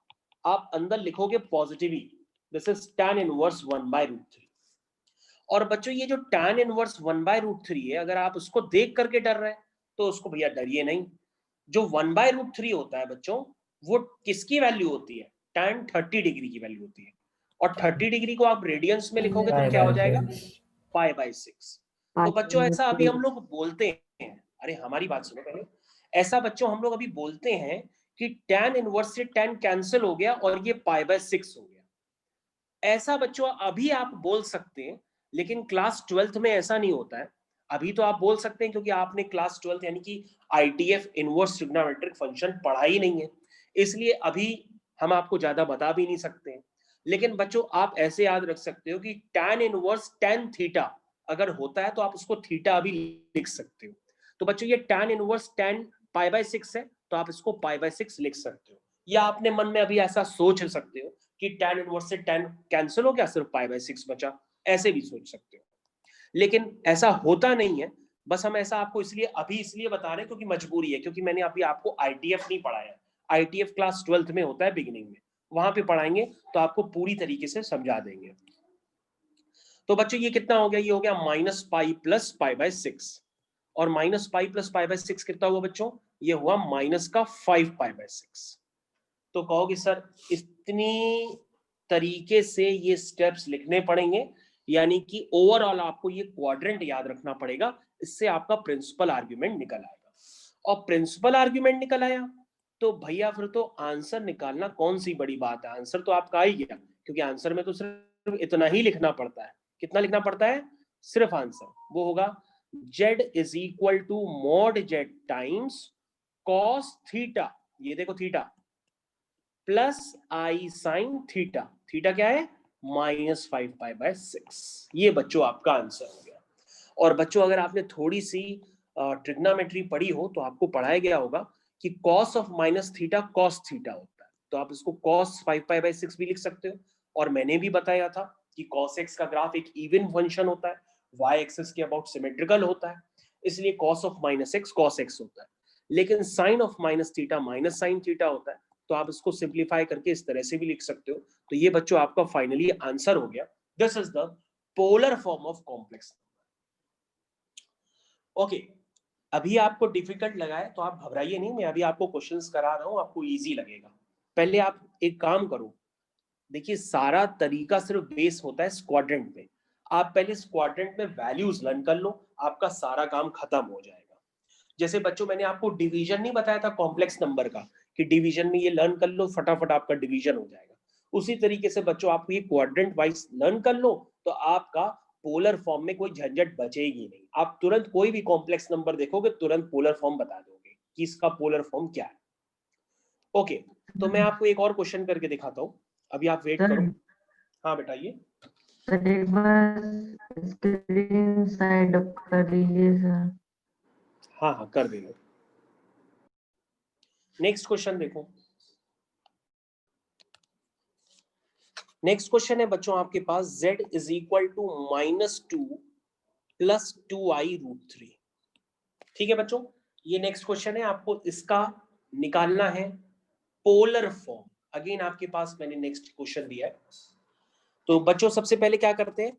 आप अंदर लिखोगे positive he, this is tan inverse 1/√3। और बच्चों ये जो tan इनवर्स 1/√3 है, अगर आप उसको देख करके डर रहे हैं तो उसको भैया डरिए नहीं। जो 1/√3 होता है बच्चों, वो किसकी वैल्यू होती है? tan 30 डिग्री की वैल्यू होती है। और 30 डिग्री को आप रेडियंस में लिखोगे तो क्या हो जाएगा? π/6। तो बच्चों ऐसा अभी हम लोग बोलते हैं, अरे हमारी बात सुनो पहले। ऐसा बच्चों हम लोग अभी बोलते हैं कि tan इनवर्स से tan कैंसिल हो गया और ये π/6 हो गया। ऐसा बच्चों अभी आप बोल सकते हैं, लेकिन क्लास 12th में ऐसा नहीं होता है। अभी तो आप बोल सकते हैं क्योंकि आपने क्लास 12th यानी कि ITF इनवर्स ट्रिग्नोमेट्रिक फंक्शन पढ़ा ही नहीं है, इसलिए अभी हम आपको ज्यादा बता भी नहीं सकते हैं। लेकिन बच्चों आप ऐसे याद रख सकते हो कि tan इनवर्स tan थीटा अगर होता है तो आप उसको थीटा भी लिख सकते हो। तो बच्चों ये tan इनवर्स tan π/6 है, तो आप इसको π/6 लिख सकते हो। या आपने मन में अभी ऐसा सोच सकते हो कि tan इनवर्स से tan कैंसिल हो गया, सिर्फ π/6 बचा, ऐसे भी सोच सकते हो। लेकिन ऐसा होता नहीं है। बस हम ऐसा आपको इसलिए बता रहे हैं क्योंकि मजबूरी है, क्योंकि मैंने अभी आपको ITF नहीं पढ़ाया। ITF क्लास 12th में होता है, बिगिनिंग में, वहां पे पढ़ाएंगे तो आपको पूरी तरीके से समझा देंगे। तो बच्चों ये कितना हो गया? ये हो गया -π प्लस π/6। और -π प्लस π/6 कितना हुआ बच्चों? ये हुआ -5π/6। तो कहोगे सर इतनी तरीके से ये स्टेप्स लिखने पड़ेंगे, यानी कि ओवरऑल आपको ये क्वाड्रेंट याद रखना पड़ेगा, इससे आपका प्रिंसिपल आर्ग्यूमेंट निकल आएगा। और प्रिंसिपल आर्ग्यूमेंट निकल आया तो भैया फिर तो आंसर निकालना कौन सी बड़ी बात है, आंसर तो आपका आ ही गया। क्योंकि आंसर में तो सिर्फ इतना ही लिखना पड़ता है। कितना लिखना पड़ता है? सिर्फ आंसर वो होगा z is equal to mod z times cos theta, ये देखो थीटा, प्लस आई साइन थीटा। थीटा क्या है? -5π/6। ये बच्चों आपका आंसर हो गया। और बच्चों अगर आपने थोड़ी सी ट्रिग्नोमेट्री पढ़ी हो तो आपको पढ़ाया गया होगा कि cos of minus theta cos theta होता है, तो आप इसको cos 5π/6 भी लिख सकते हो। और मैंने भी बताया था कि cos x का ग्राफ एक इवन फंक्शन होता है, y एक्सिस के अबाउट सिमेट्रिकल होता है, इसलिए cos of minus x cos x होता है। लेकिन sin of minus theta minus sine theta होता है, तो आप इसको सिंप्लीफाई करके इस तरह से भी लिख सकते हो। तो ये बच्चों आपका फाइनली आंसर हो गया। This is the polar form of complex. Okay, अभी आपको डिफिकल्ट लगा है तो आप घबराइए नहीं, मैं अभी आपको क्वेश्चंस करा रहा हूं, आपको इजी लगेगा। पहले आप एक काम करो, देखिए सारा तरीका सिर्फ बेस होता है क्वाड्रेंट पे। आप पहले इस क्वाड्रेंट में वैल्यूज लर्न कर लो, आपका सारा काम खत्म हो जाएगा। जैसे बच्चों मैंने आपको डिवीजन नहीं बताया था कॉम्प्लेक्स नंबर का, कि डिवीजन में ये लर्न कर लो, फटाफट आपका डिवीजन हो जाएगा। उसी तरीके से बच्चों आपको ये क्वाड्रेंट वाइज लर्न कर लो, तो आपका पोलर फॉर्म में कोई झंझट बचेगी नहीं। आप तुरंत कोई भी कॉम्प्लेक्स नंबर देखोगे तुरंत पोलर फॉर्म बता दोगे कि इसका पोलर फॉर्म क्या है। ओके, तो मैं आपको एक और क्वेश्चन करके दिखाता हूँ, अभी आप वेट करो। हाँ बेटा, ये सर एक बार स्क्रीन साइड अप कर दीजिए सर। हाँ हाँ कर देंगे। नेक्स्ट क्वेश्चन देखो। नेक्स्ट क्वेश्चन है बच्चों आपके पास z is equal to -2 plus 2i√3। ठीक है बच्चों, ये नेक्स्ट क्वेश्चन है, आपको इसका निकालना है पोलर फॉर्म। अगेन आपके पास मैंने नेक्स्ट क्वेश्चन दिया है। तो बच्चों सबसे पहले क्या करते हैं?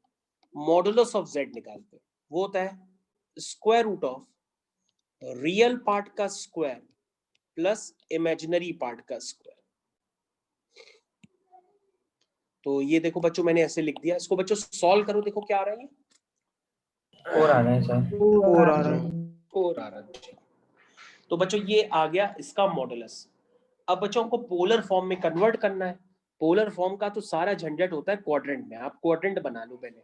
मॉडुलस ऑफ z निकालते हैं। वो होता है square root of real part का स्क्वायर प्लस इमेजिनरी पार्ट का स्क्वायर। तो ये देखो बच्चों मैंने ऐसे लिख दिया, इसको बच्चों सॉल्व करो, देखो क्या आ रहा है। 4 आ रहे हैं सर। 4 आ रहा है। 4 आ रहा है। तो बच्चों ये आ गया इसका मॉडुलस। अब बच्चों को पोलर फॉर्म में कन्वर्ट करना है। पोलर फॉर्म का तो सारा झंझट होता है क्वाड्रेंट में। आप क्वाड्रेंट बना लो पहले।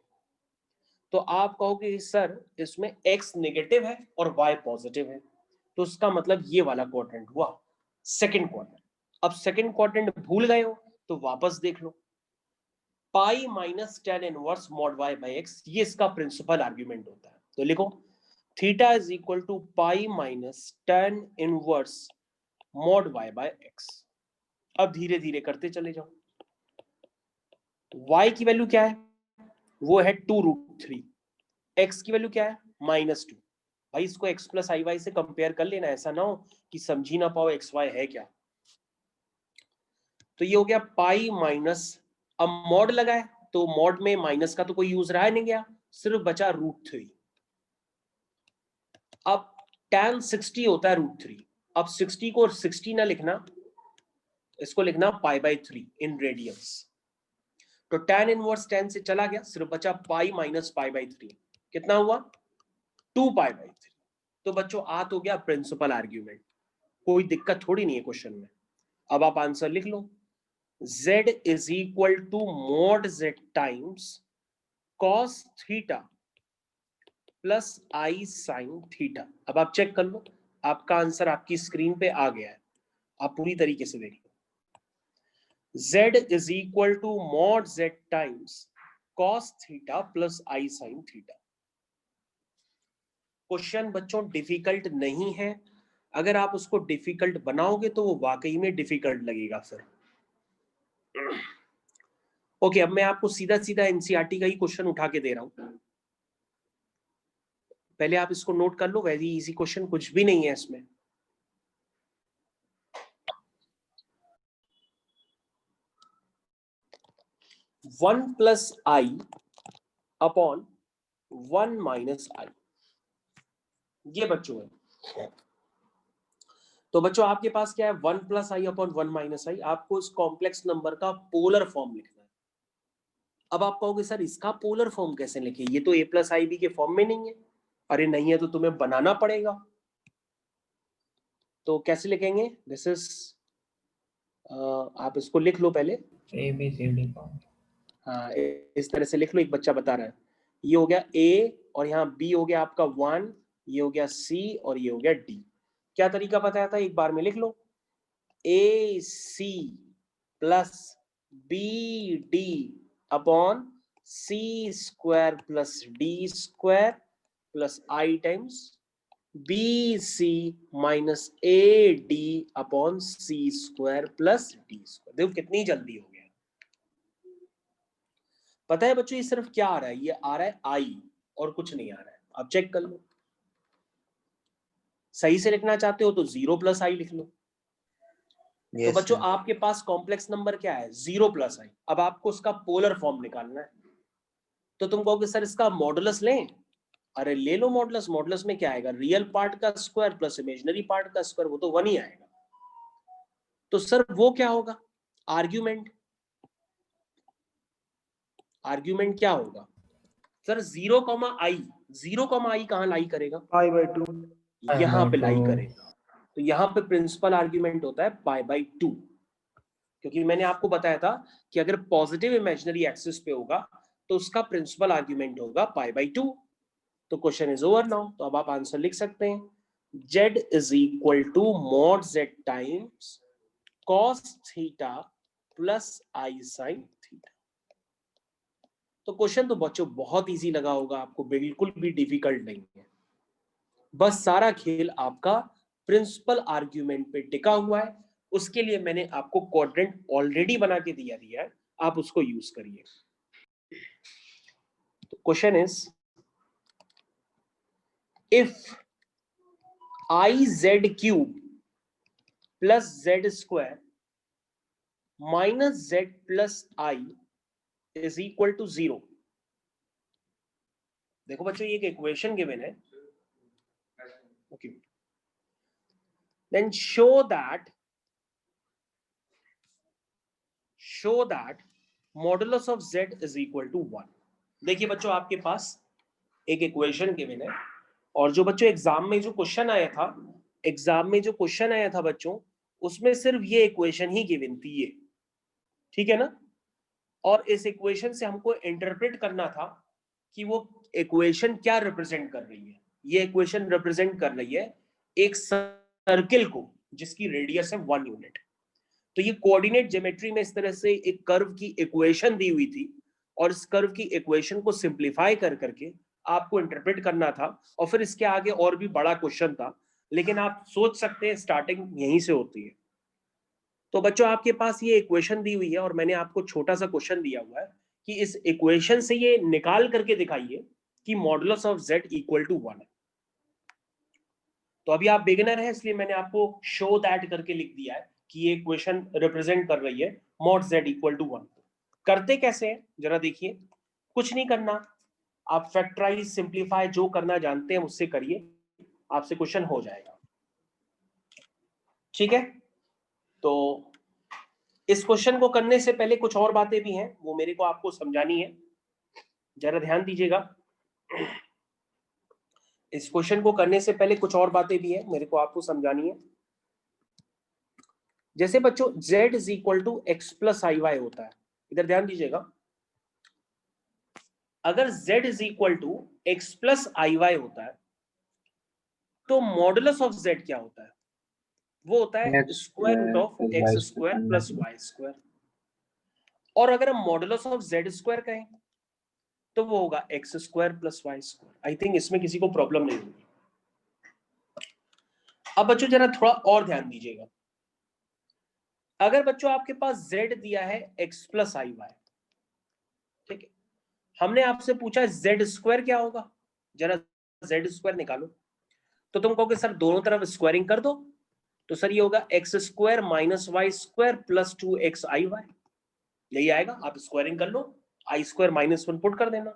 तो आप कहोगे सर इसमें x नेगेटिव है और y पॉजिटिव है, तो उसका मतलब ये वाला क्वाड्रेंट हुआ सेकंड क्वाड्रेंट। अब सेकंड क्वाड्रेंट भूल गए हो तो वापस देख लो। Pi minus tan inverse mod Y by X, ये इसका प्रिंसिपल आर्ग्यूमेंट होता है। तो लिखो theta is equal to pi minus tan inverse mod Y by x. अब धीरे धीरे करते चले जाओ। y की वैल्यू क्या है, वो है 2√3। x की वैल्यू क्या है, -2। भाई इसको x प्लस आई वाई से कंपेयर कर लेना, ऐसा ना हो कि समझी ना पाओ एक्स वाई है क्या। तो ये हो गया पाई माइनस, अब मॉड लगा है तो मॉड में माइनस का तो कोई यूज रहा नहीं गया, सिर्फ बचा √3। अब tan 60 होता है √3। अब 60 को 60 ना लिखना, इसको लिखना π/3 इन रेडियंस। तो tan इनवर्स 10 से चला गया, सिर्फ बचा पाई माइनस π/3। कितना हुआ, 2π/3। तो बच्चों आ तो गया प्रिंसिपल आर्ग्यूमेंट, कोई दिक्कत थोड़ी नहीं है क्वेश्चन में। अब आप आंसर लिख लो, z is equal to mod z times cos theta plus I sine theta. अब आप चेक कर लो, आपका आंसर आपकी स्क्रीन पे आ गया है, आप पूरी तरीके से देखिए। z is equal to mod z times cos theta plus I sine theta. Question बच्चों डिफिकल्ट नहीं है, अगर आप उसको डिफिकल्ट बनाओगे तो वो वाकई में डिफिकल्ट लगेगा फिर। ओके, अब मैं आपको सीधा सीधा एनसीईआरटी का ही क्वेश्चन उठा के दे रहा हूं, पहले आप इसको नोट कर लो। वेरी इजी क्वेश्चन, कुछ भी नहीं है इसमें। वन प्लस आई अपॉन 1 माइनस आई, ये बच्चों है। तो बच्चों आपके पास क्या है, 1 प्लस आई अपॉन 1 माइनस आई। आपको इस कॉम्प्लेक्स नंबर का पोलर फॉर्म लिखना है। अब आप कहोगे सर इसका पोलर फॉर्म कैसे लिखे, ये तो a प्लस आई बी के फॉर्म में नहीं है। अरे नहीं है तो तुम्हें बनाना पड़ेगा। तो कैसे लिखेंगे, दिस इज, आप इसको लिख लो पहले, ABCD फॉर्म। हाँ इस तरह से लिख लो। एक बच्चा बता रहा है, ये हो गया a और यहाँ b हो गया आपका 1, ये हो गया c और ये हो गया d। क्या तरीका बताया था, एक बार में लिख लो, AC plus BD upon C square plus D square plus I times BC minus AD upon C square plus D square. देखो कितनी जल्दी हो गया। पता है बच्चों ये सिर्फ क्या आ रहा है, ये आ रहा है I और कुछ नहीं आ रहा है। आप चेक कर लो, सही से लिखना चाहते हो तो 0 प्लस आई लिख लो। तो बच्चों आपके पास कॉम्प्लेक्स नंबर क्या है, 0 प्लस आई। अब आपको उसका पोलर फॉर्म निकालना है। तो तुम कहोगे सर इसका मॉडुलस लें, अरे ले लो मॉडुलस। मॉडुलस में क्या आएगा, रियल पार्ट का स्क्वायर प्लस इमेजिनरी पार्ट का स्क्वायर, वो तो 1 ही आएगा। तो सर वो क्या होगा, आर्ग्यूमेंट। आर्ग्यूमेंट क्या होगा सर, 0, i। 0, i कहां लाई करेगा, π/2 यहां पे लाई करेगा। तो यहां पे प्रिंसिपल आर्ग्यूमेंट होता है π/2, क्योंकि मैंने आपको बताया था कि अगर पॉजिटिव इमेजिनरी एक्सिस पे होगा तो उसका प्रिंसिपल आर्ग्यूमेंट होगा π/2। तो क्वेश्चन इज ओवर नाउ। तो अब आप आंसर लिख सकते हैं, z is equal to mod z times cos theta plus I sine theta. तो क्वेश्चन तो बच्चों बहुत इजी लगा होगा आपको, बिल्कुल भी डिफिकल्ट नहीं है। बस सारा खेल आपका प्रिंसिपल आर्ग्यूमेंट पे टिका हुआ है। उसके लिए मैंने आपको क्वाड्रेंट ऑलरेडी बना के दिया है, आप उसको यूज करिए। तो question is, if iz³ plus z square minus z plus i is equal to 0। देखो बच्चों ये एक इक्वेशन गिवन है, okay. Then show that modulus of z is equal to 1। देखिए बच्चों आपके पास एक इक्वेशन गिवन है, और जो बच्चों एग्जाम में जो क्वेश्चन आया था बच्चों, उसमें सिर्फ ये इक्वेशन ही गिवन थी ये, ठीक है ना। और इस इक्वेशन से हमको इंटरप्रेट करना था कि वो इक्वेशन क्या रिप्रेजेंट कर रही है। ये इक्वेशन रिप्रेजेंट कर रही है एक सर्किल को जिसकी रेडियस है 1 यूनिट। तो ये कोऑर्डिनेट ज्योमेट्री में इस तरह से एक कर्व की इक्वेशन दी हुई थी, और इस कर्व की इक्वेशन को सिंप्लीफाई कर करके आपको इंटरप्रेट करना था, और फिर इसके आगे और भी बड़ा क्वेश्चन था, लेकिन आप सोच सकते हैं स्टार्टिंग यहीं से होती है। तो बच्चों आपके पास ये इक्वेशन दी हुई है और मैंने आपको छोटा सा क्वेश्चन दिया हुआ है कि इस इक्वेशन से ये निकाल करके दिखाइए कि modulus of z equal to 1 है। तो अभी आप बिगिनर हैं इसलिए मैंने आपको शो दैट करके लिख दिया है कि ये इक्वेशन रिप्रेजेंट कर रही है मॉड z इक्वल टू 1। करते कैसे हैं जरा देखिए, कुछ नहीं करना, आप फैक्टराइज सिंप्लीफाई जो करना जानते हैं उससे करिए, आपसे क्वेश्चन हो जाएगा। ठीक है, तो इस क्वेश्चन को करने से पहले कुछ और बातें भी हैं, वो मेरे को आपको समझानी है, जरा ध्यान दीजिएगा। इस क्वेश्चन को करने से पहले कुछ और बातें भी हैं, मेरे को आपको समझानी है। जैसे बच्चों z is equal to x plus i y होता है, इधर ध्यान दीजिएगा। अगर z is equal to x plus i y होता है तो मॉडुलस ऑफ z क्या होता है? वो होता है square root of x square plus Y square. और अगर हम मॉडुलस ऑफ z स्क्वायर कहें तो वो होगा x square plus Y square. I think इसमें किसी को प्रॉब्लम नहीं होगी। अब बच्चों जरा थोड़ा और ध्यान दीजिएगा। अगर बच्चों आपके पास z दिया है x प्लस आई वाई, ठीक है, हमने आपसे पूछा z स्क्वायर क्या होगा, जरा z स्क्वायर निकालो। तो तुम कहोगे सर दोनों तरफ स्क्वायरिंग कर दो, तो सर ये होगा x square minus y square plus 2x i y, यही आएगा। आप स्क्वायरिंग कर लो, आई स्क्वायर माइनस 1 पुट कर देना।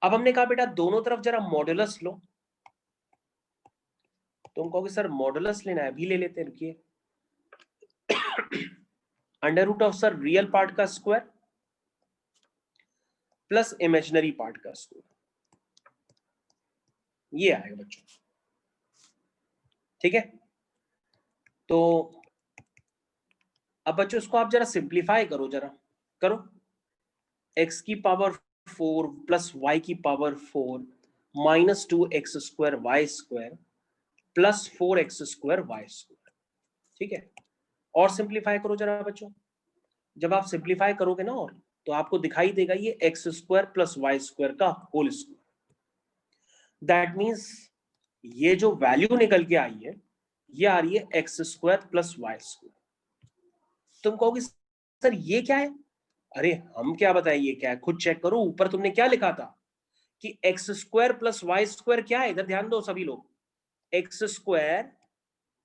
अब हमने कहा बेटा दोनों तरफ जरा मॉडुलस लो, तुम कहोगे सर मॉडुलस लेना है, अभी ले लेते हैं, रुकिए। Under root of sir real part का स्क्वायर प्लस इमेजिनरी पार्ट का स्क्वायर, ये आएगा बच्चों। ठीक है, तो अब बच्चों इसको आप जरा सिंप्लीफाई करो, जरा करो। x की पावर 4 प्लस y की power 4 minus 2x square y square plus 4x square y square. ठीक है, और सिंप्लीफाई करो जरा बच्चों। जब आप सिंप्लीफाई करोगे ना और तो आपको दिखाई देगा ये x square plus Y square का होल स्क्वायर। दैट मीन्स ये जो वैल्यू निकल के आई है ये आ रही है x square plus Y square. तुम कहोगे सर ये क्या है? अरे हम क्या बताएं ये क्या है, खुद चेक करो। ऊपर तुमने क्या लिखा था कि x square plus Y square क्या है, इधर ध्यान दो सभी लोग। X square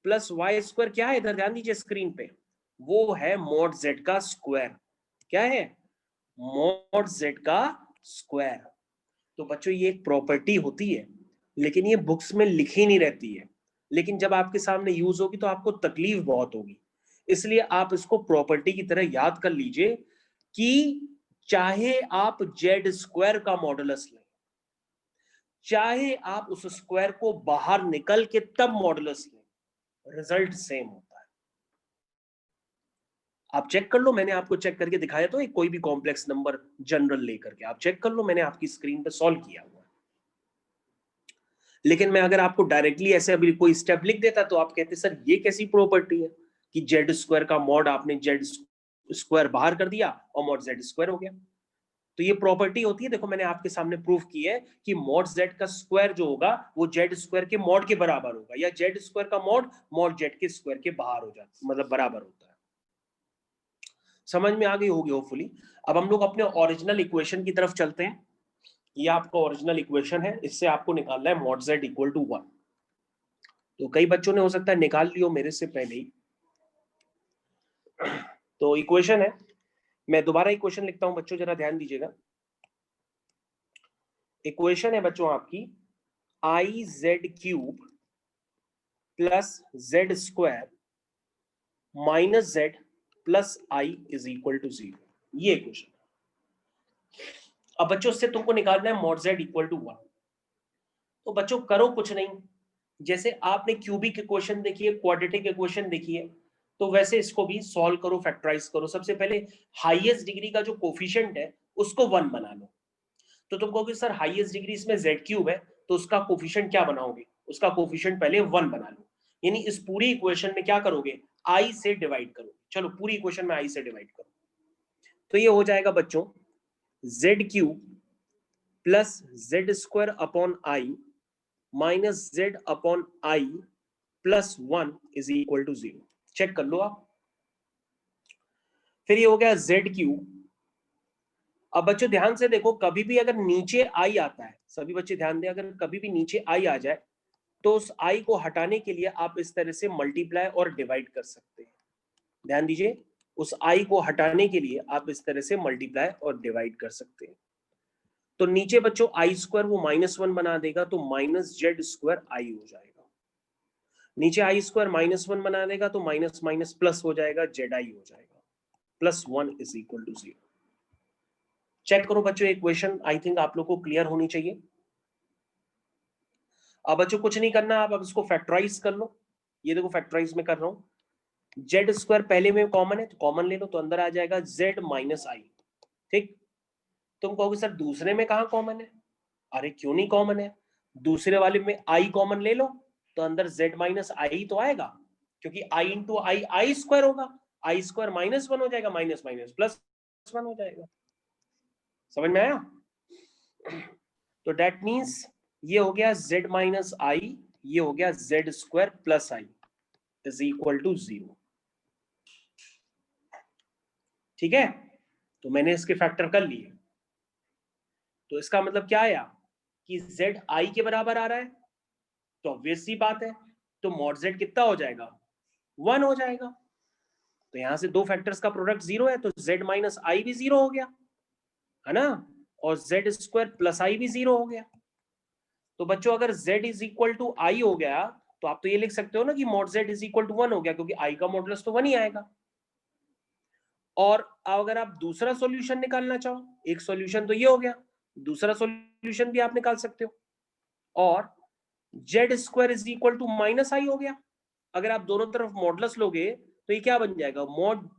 plus Y square क्या है, इधर ध्यान दीजिए स्क्रीन पे, वो है मॉड जेड का स्क्वायर। क्या है? मॉड जेड का स्क्वायर। तो बच्चों ये एक प्रॉपर्टी होती है, लेकिन ये बुक्स में लिखी नहीं रहती है, लेकिन जब आपके सामने यूज होगी तो आपको तकलीफ बहुत होगी। इसलिए आप इसको प्रॉपर्टी की तरह याद कर लीजिए कि चाहे आप जेड स्क्वायर का मॉडुलस लें, चाहे आप उस स्क्वायर को बाहर निकल के तब मॉडुलस लें, रिजल्ट सेम होता है। आप चेक कर लो, मैंने आपको चेक करके दिखाया तो एक कोई भी कॉम्प्लेक्स नंबर जनरल लेकर के आप चेक कर लो, मैंने आपकी स्क्रीन पे सॉल्व किया हुआ है। लेकिन मैं अगर आपको डायरेक्टली ऐसे अभी कोई स्टेप लिख देता तो आप कहते सर ये कैसी प्रॉपर्टी है कि जेड स्क्वायर का मॉड आपने जेड स्क्वायर बाहर कर दिया और मॉड जेड स्क्वायर हो गया। तो ये प्रॉपर्टी होती है, देखो मैंने आपके सामने प्रूफ की है कि मॉड जेड का स्क्वायर जो होगा वो जेड स्क्वायर के मॉड के बराबर होगा, या जेड स्क्वायर का मॉड मॉड जेड के स्क्वायर के बाहर हो जाता है, मतलब बराबर होता है। समझ में आ गई होगी होपफुली। अब हम लोग अपने ओरिजिनल इक्वेशन की तरफ चलते हैं। ये आपका ओरिजिनल इक्वेशन है, इससे आपको निकालना है मॉड जेड इक्वल टू 1। तो कई बच्चों ने हो सकता है निकाल लियो मेरे से पहले ही। तो इक्वेशन है, मैं दोबारा इक्वेशन लिखता हूं बच्चों, जरा ध्यान दीजिएगा। इक्वेशन है बच्चों आपकी i z cube plus z square minus z plus i is equal to 0। ये इक्वेशन। अब बच्चों से तुमको निकालना है मॉड जेड इक्वल टू 1। तो बच्चों करो कुछ नहीं, जैसे आपने क्यूबिक इक्वेशन देखी है, क्वाड्रेटिक इक्वेशन देखी है, तो वैसे इसको भी सॉल्व करो, फैक्टराइज करो। सबसे पहले हाईएस्ट डिग्री का जो कोफिशिएंट है उसको 1 बना लो। तो तुम कहोगे सर हाईएस्ट डिग्री इसमें z क्यूब है, तो उसका कोफिशिएंट क्या बनाओगे? उसका कोफिशिएंट पहले 1 बना लो। यानी इस पूरी इक्वेशन में क्या करोगे? i से डिवाइड करो। चलो पूरी इक्वेशन में i से डिवाइड करो, तो ये हो जाएगा बच्चों z cube plus z square upon i minus z upon i plus 1 is equal to 0। Check कर लो आप। फिर ये हो गया जेड क्यूब। अब बच्चों ध्यान से देखो, कभी भी अगर नीचे आई आता है, सभी बच्चे ध्यान दें, अगर कभी भी नीचे आई आ जाए तो उस आई को हटाने के लिए आप इस तरह से मल्टीप्लाई और डिवाइड कर सकते हैं। ध्यान दीजिए, उस आई को हटाने के लिए आप इस तरह से मल्टीप्लाई और डिवाइड कर सकते हैं। तो नीचे बच्चों आई स्क्वायर वो -1 बना देगा, तो माइनस जेड स्क्वायर आई हो जाएगा। नीचे आई स्क्वायर -1 बना देगा तो माइनस माइनस प्लस हो जाएगा, जेड आई हो जाएगा, plus 1 is equal to 0। Check करो बच्चों, इक्वेशन आई थिंक आप लोग को क्लियर होनी चाहिए। अब बच्चों कुछ नहीं करना, आप अब इसको फैक्टराइज कर लो। ये देखो फैक्टराइज में कर रहा हूं। जेड स्क्वायर पहले में कॉमन है तो कॉमन ले लो, तो अंदर आ जाएगा जेड माइनस आई। ठीक, तुम कहोगे सर दूसरे में कहां कॉमन है? अरे क्यों नहीं कॉमन है, दूसरे वाले में आई कॉमन ले लो तो अंदर जेड माइनस आई तो आएगा, क्योंकि आई इंटू आई आई स्क्वायर होगा, आई स्क्वायर -1 हो जाएगा, माइनस माइनस प्लस 1 हो जाएगा। समझ में आया? तो डेट मीन्स ये हो गया z माइनस आई, ये हो गया z square plus i is equal to 0। ठीक है, तो मैंने इसके फैक्टर कर लिए। तो इसका मतलब क्या आया कि z i के बराबर आ रहा है, तो ऑब्वियस सी बात है, तो मॉड z कितना हो जाएगा? 1 हो जाएगा। तो यहां से दो फैक्टर्स का प्रोडक्ट 0 है, तो z माइनस आई भी 0 हो गया, है ना, और z स्क्वायर प्लस आई भी 0 हो गया। तो बच्चों अगर z इज इक्वल टू आई हो गया तो आप तो ये लिख सकते हो ना कि mod z is equal to 1 हो गया, क्योंकि i का मॉडुलस तो 1 ही आएगा। और अगर आप दूसरा सॉल्यूशन निकालना चाहो, एक सॉल्यूशन तो ये हो गया, दूसरा सॉल्यूशन भी आप निकाल सकते हो, और z square is equal to minus I हो गया। अगर आप दोनों तरफ मॉडुलस लोगे तो ये क्या बन जाएगा? मॉड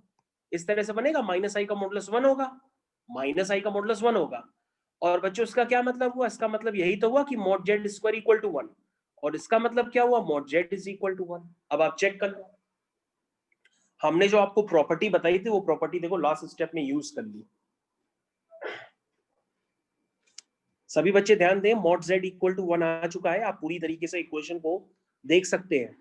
इस तरह से बनेगा, माइनस आई का मॉडुलस 1 होगा, माइनस आई का मॉडुलस 1 होगा। और बच्चों इसका क्या मतलब हुआ? इसका मतलब यही तो हुआ कि mod z square equal to 1, और इसका मतलब क्या हुआ? Mod z is equal to 1। अब आप चेक कर लो, हमने जो आपको प्रॉपर्टी बताई थी वो प्रॉपर्टी देखो लास्ट स्टेप में यूज कर ली। सभी बच्चे ध्यान दें, मॉड जेड इक्वल टू 1 आ चुका है, आप पूरी तरीके से इक्वेशन को देख सकते हैं।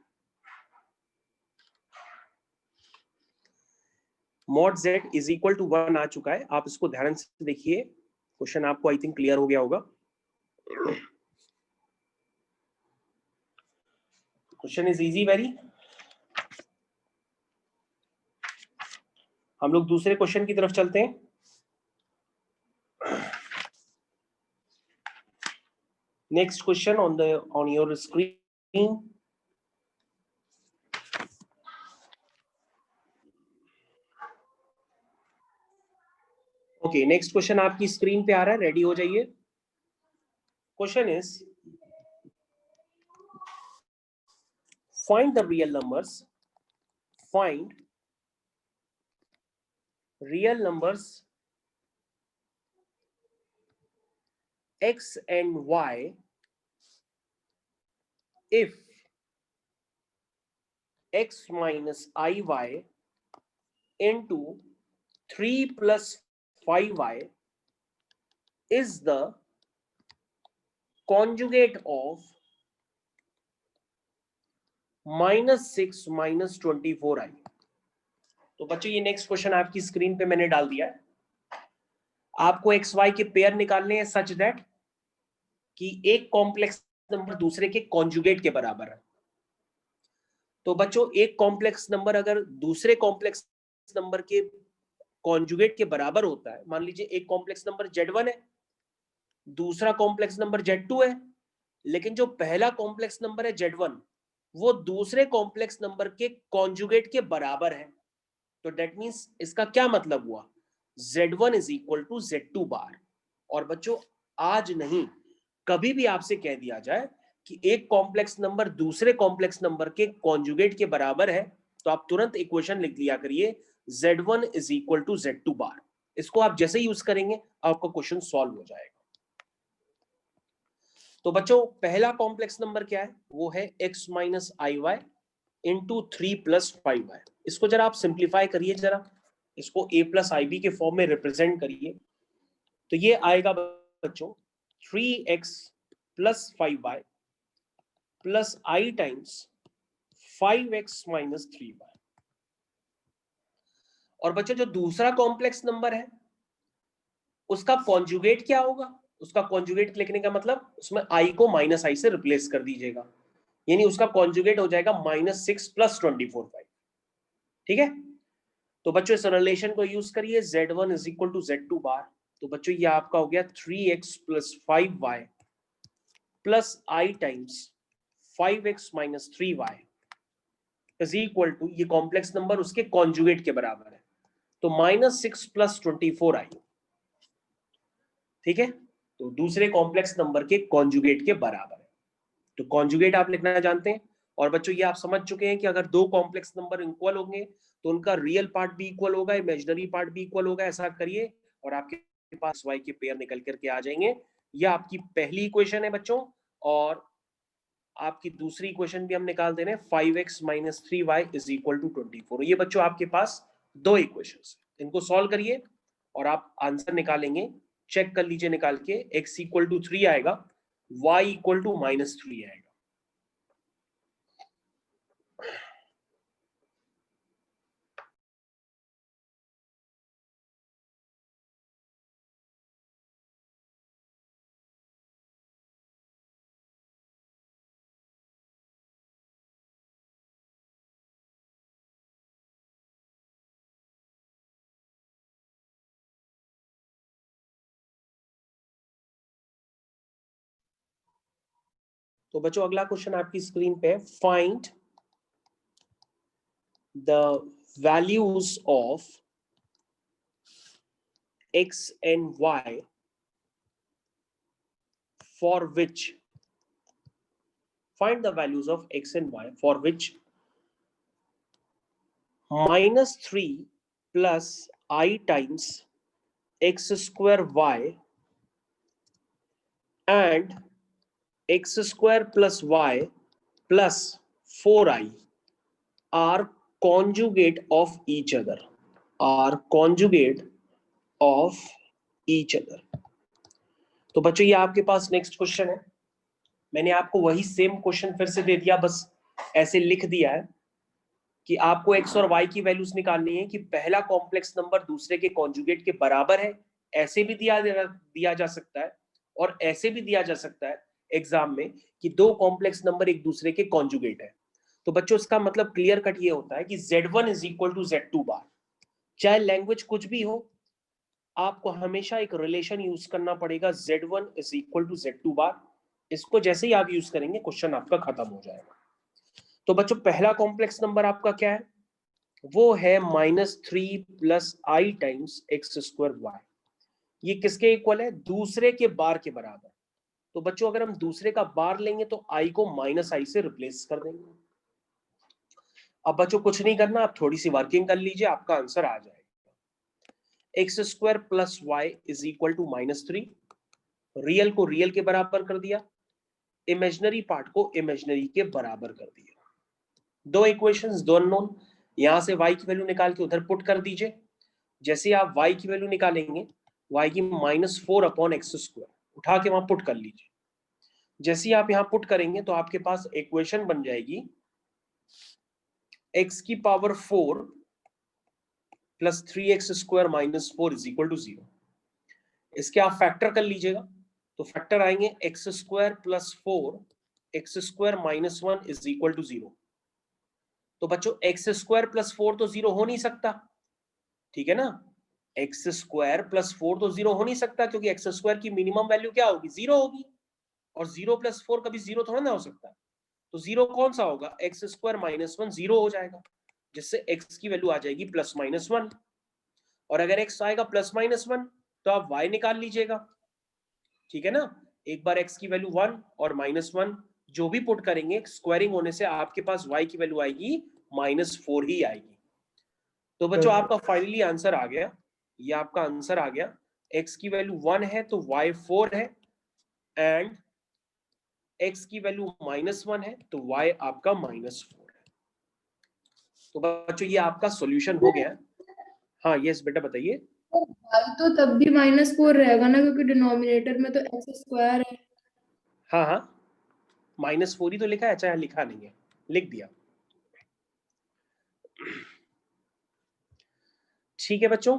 Mod z is equal to 1 आ चुका है, आप इसको ध्यान से देखिए, क्वेश्चन आपको आई थिंक क्लियर हो गया होगा। Question is easy very. हम लोग दूसरे क्वेश्चन की तरफ चलते हैं। Next question on your screen. Okay, next question आपकी स्क्रीन पे आ रहा है, रेडी हो जाइए। Question is find the real numbers, find real numbers x and y if x minus iy into 3 plus 5y is the conjugate of -6 minus 24i। तो बच्चों ये next question आपकी स्क्रीन पे मैंने डाल दिया है। आपको एक्स वाई के पेयर निकालने हैं सच दैट कि एक कॉम्प्लेक्स नंबर दूसरे के कॉन्जुगेट के बराबर है। तो बच्चों एक कॉम्प्लेक्स नंबर अगर दूसरे कॉम्प्लेक्स नंबर के कॉन्जुगेट के बराबर होता है, मान लीजिए एक कॉम्प्लेक्स नंबर Z1 है, दूसरा कॉम्प्लेक्स नंबर Z2 है, लेकिन जो पहला कॉम्प्लेक्स नंबर है Z1 वो दूसरे कॉम्प्लेक्स नंबर के कॉन्जुगेट के बराबर है, तो दैट मींस इसका क्या मतलब हुआ? Z1 is equal to Z2 बार। और बच्चों आज नहीं, कभी भी आपसे कह दिया जाए कि एक कॉम्प्लेक्स नंबर दूसरे कॉम्प्लेक्स नंबर के कॉन्जुगेट के बराबर है, तो आप तुरंत इक्वेशन लिख लिया करिए Z1 is equal to Z2 बार। इसको आप जैसे यूज करेंगे आपका क्वेश्चन सॉल्व हो जाएगा। तो बच्चों पहला कॉम्प्लेक्स नंबर क्या है? वो है x माइनस आई वाई इंटू 3 प्लस 5y। इसको जरा आप सिंप्लीफाई करिए, जरा इसको a प्लस आई बी के फॉर्म में रिप्रेजेंट करिए। तो ये आएगा बच्चों 3x plus 5y plus i times 5x minus 3y। और बच्चों जो दूसरा कॉम्प्लेक्स नंबर है उसका कॉन्जुगेट क्या होगा? उसका कॉन्जुगेट लिखने का मतलब उसमें i को माइनस आई से रिप्लेस कर दीजिएगा, यानी उसका कॉन्जुगेट हो जाएगा -6 प्लस 24y। ठीक है, तो बच्चों इस रिलेशन को यूज करिए, z1 is equal to z2 बार। तो बच्चों ये आपका हो गया 3x plus 5y plus i times 5x minus 3y is equal to, ये कॉम्प्लेक्स नंबर उसके कॉन्जुगेट के बराबर है, तो -6 प्लस 24i। ठीक है, तो दूसरे कॉम्प्लेक्स नंबर के कॉन्जुगेट के बराबर है। तो कॉन्जुगेट आप लिखना जानते हैं। और बच्चों ये आप समझ चुके हैं कि अगर दो कॉम्प्लेक्स नंबर इक्वल होंगे तो उनका रियल पार्ट भी इक्वल होगा, इमेजिनरी पार्ट भी इक्वल होगा। ऐसा करिए और आपके पास y के पेयर निकल करके आ जाएंगे। यह आपकी पहली इक्वेशन है बच्चों, और आपकी दूसरी इक्वेशन भी हम निकाल दे रहे हैं 5x minus 3y is equal to 24। ये बच्चों आपके पास दो इक्वेशंस, इनको सॉल्व करिए और आप आंसर निकालेंगे। चेक कर लीजिए निकाल के, x इक्वल टू 3 आएगा, y इक्वल टू -3 आएगा। तो बच्चों अगला क्वेश्चन आपकी स्क्रीन पे, find the values of x and y for which, find the values of x and y for which -3 plus i times x square y and x square plus y plus 4i are conjugate of each other, are conjugate of each other। तो बच्चों ये आपके पास next question है। मैंने आपको वही same question फिर से दे दिया, बस ऐसे लिख दिया है कि आपको x और y की वैल्यूज निकालनी है कि पहला कॉम्प्लेक्स नंबर दूसरे के कॉन्जुगेट के बराबर है। ऐसे भी दिया जा सकता है और ऐसे भी दिया जा सकता है एग्जाम में कि दो कॉम्प्लेक्स नंबर एक दूसरे के कॉन्जुगेट है। तो बच्चों इसका मतलब क्लियर कट ये होता है कि z1 is equal to z2 बार। चाहे लैंग्वेज कुछ भी हो, आपको हमेशा एक रिलेशन यूज करना पड़ेगा, z1 is equal to z2 बार। इसको जैसे ही आप यूज करेंगे क्वेश्चन आपका खत्म हो जाएगा। तो बच्चों पहला कॉम्प्लेक्स नंबर आपका क्या है? वो है -3 plus i times x square y. ये किसके इक्वल है? दूसरे के बार के बराबर। तो बच्चों अगर हम दूसरे का बार लेंगे तो i को -i से रिप्लेस कर देंगे। अब बच्चों कुछ नहीं करना, आप थोड़ी सी वर्किंग कर लीजिए, आपका आंसर आ जाएगा। X square plus y is equal to -3। Real को रियल के बराबर कर दिया, इमेजिनरी पार्ट को इमेजिनरी के बराबर कर दिया। दो इक्वेशंस, दो अननोन, यहां से y की वैल्यू निकाल के उधर पुट कर दीजिए। जैसे आप y की वैल्यू निकालेंगे, y की -4 अपॉन एक्स स्क्वायर उठा के वहां पुट कर लीजिए। जैसे ही आप यहां पुट करेंगे तो आपके पास इक्वेशन बन जाएगी x की power 4 plus 3x square minus 4 is equal to 0। इसके आप फैक्टर कर लीजिएगा, तो फैक्टर आएंगे x square plus 4 x square minus 1 is equal to 0। तो बच्चों एक्स स्क्वायर प्लस 4 तो 0 हो नहीं सकता, ठीक है ना? एक्स स्क्वायर प्लस 4 तो 0 हो नहीं सकता, क्योंकि एक्स स्क्वायर की मिनिमम वैल्यू क्या होगी? 0 होगी, और 0 प्लस 4 कभी 0 थोड़ा ना हो सकता। तो 0 कौन सा होगा? एक्स स्क्वायर माइनस 1 0 हो जाएगा, जिससे एक्स की वैल्यू आ जाएगी +-1। और अगर एक्स आएगा +-1 तो आप y निकाल लीजिएगा, ठीक है ना? एक बार x की वैल्यू 1 और -1 जो भी पुट करेंगे, स्क्वायरिंग होने से आपके पास y की वैल्यू आएगी -4 ही आएगी। तो बच्चों आपका फाइनली आंसर आ गया, ये आपका आंसर आ गया। x की वैल्यू 1 है तो y 4 है, एंड x की वैल्यू -1 है तो y आपका -4 है। तो बच्चों ये आपका सॉल्यूशन हो गया। हाँ यस बेटा बताइए। y तो तब भी -4 रहेगा ना, क्योंकि डिनोमिनेटर में तो x² है। हाँ हाँ, -4 ही तो लिखा है, अच्छा यहाँ लिखा नहीं है, लिख दिया। ठीक है बच्चों,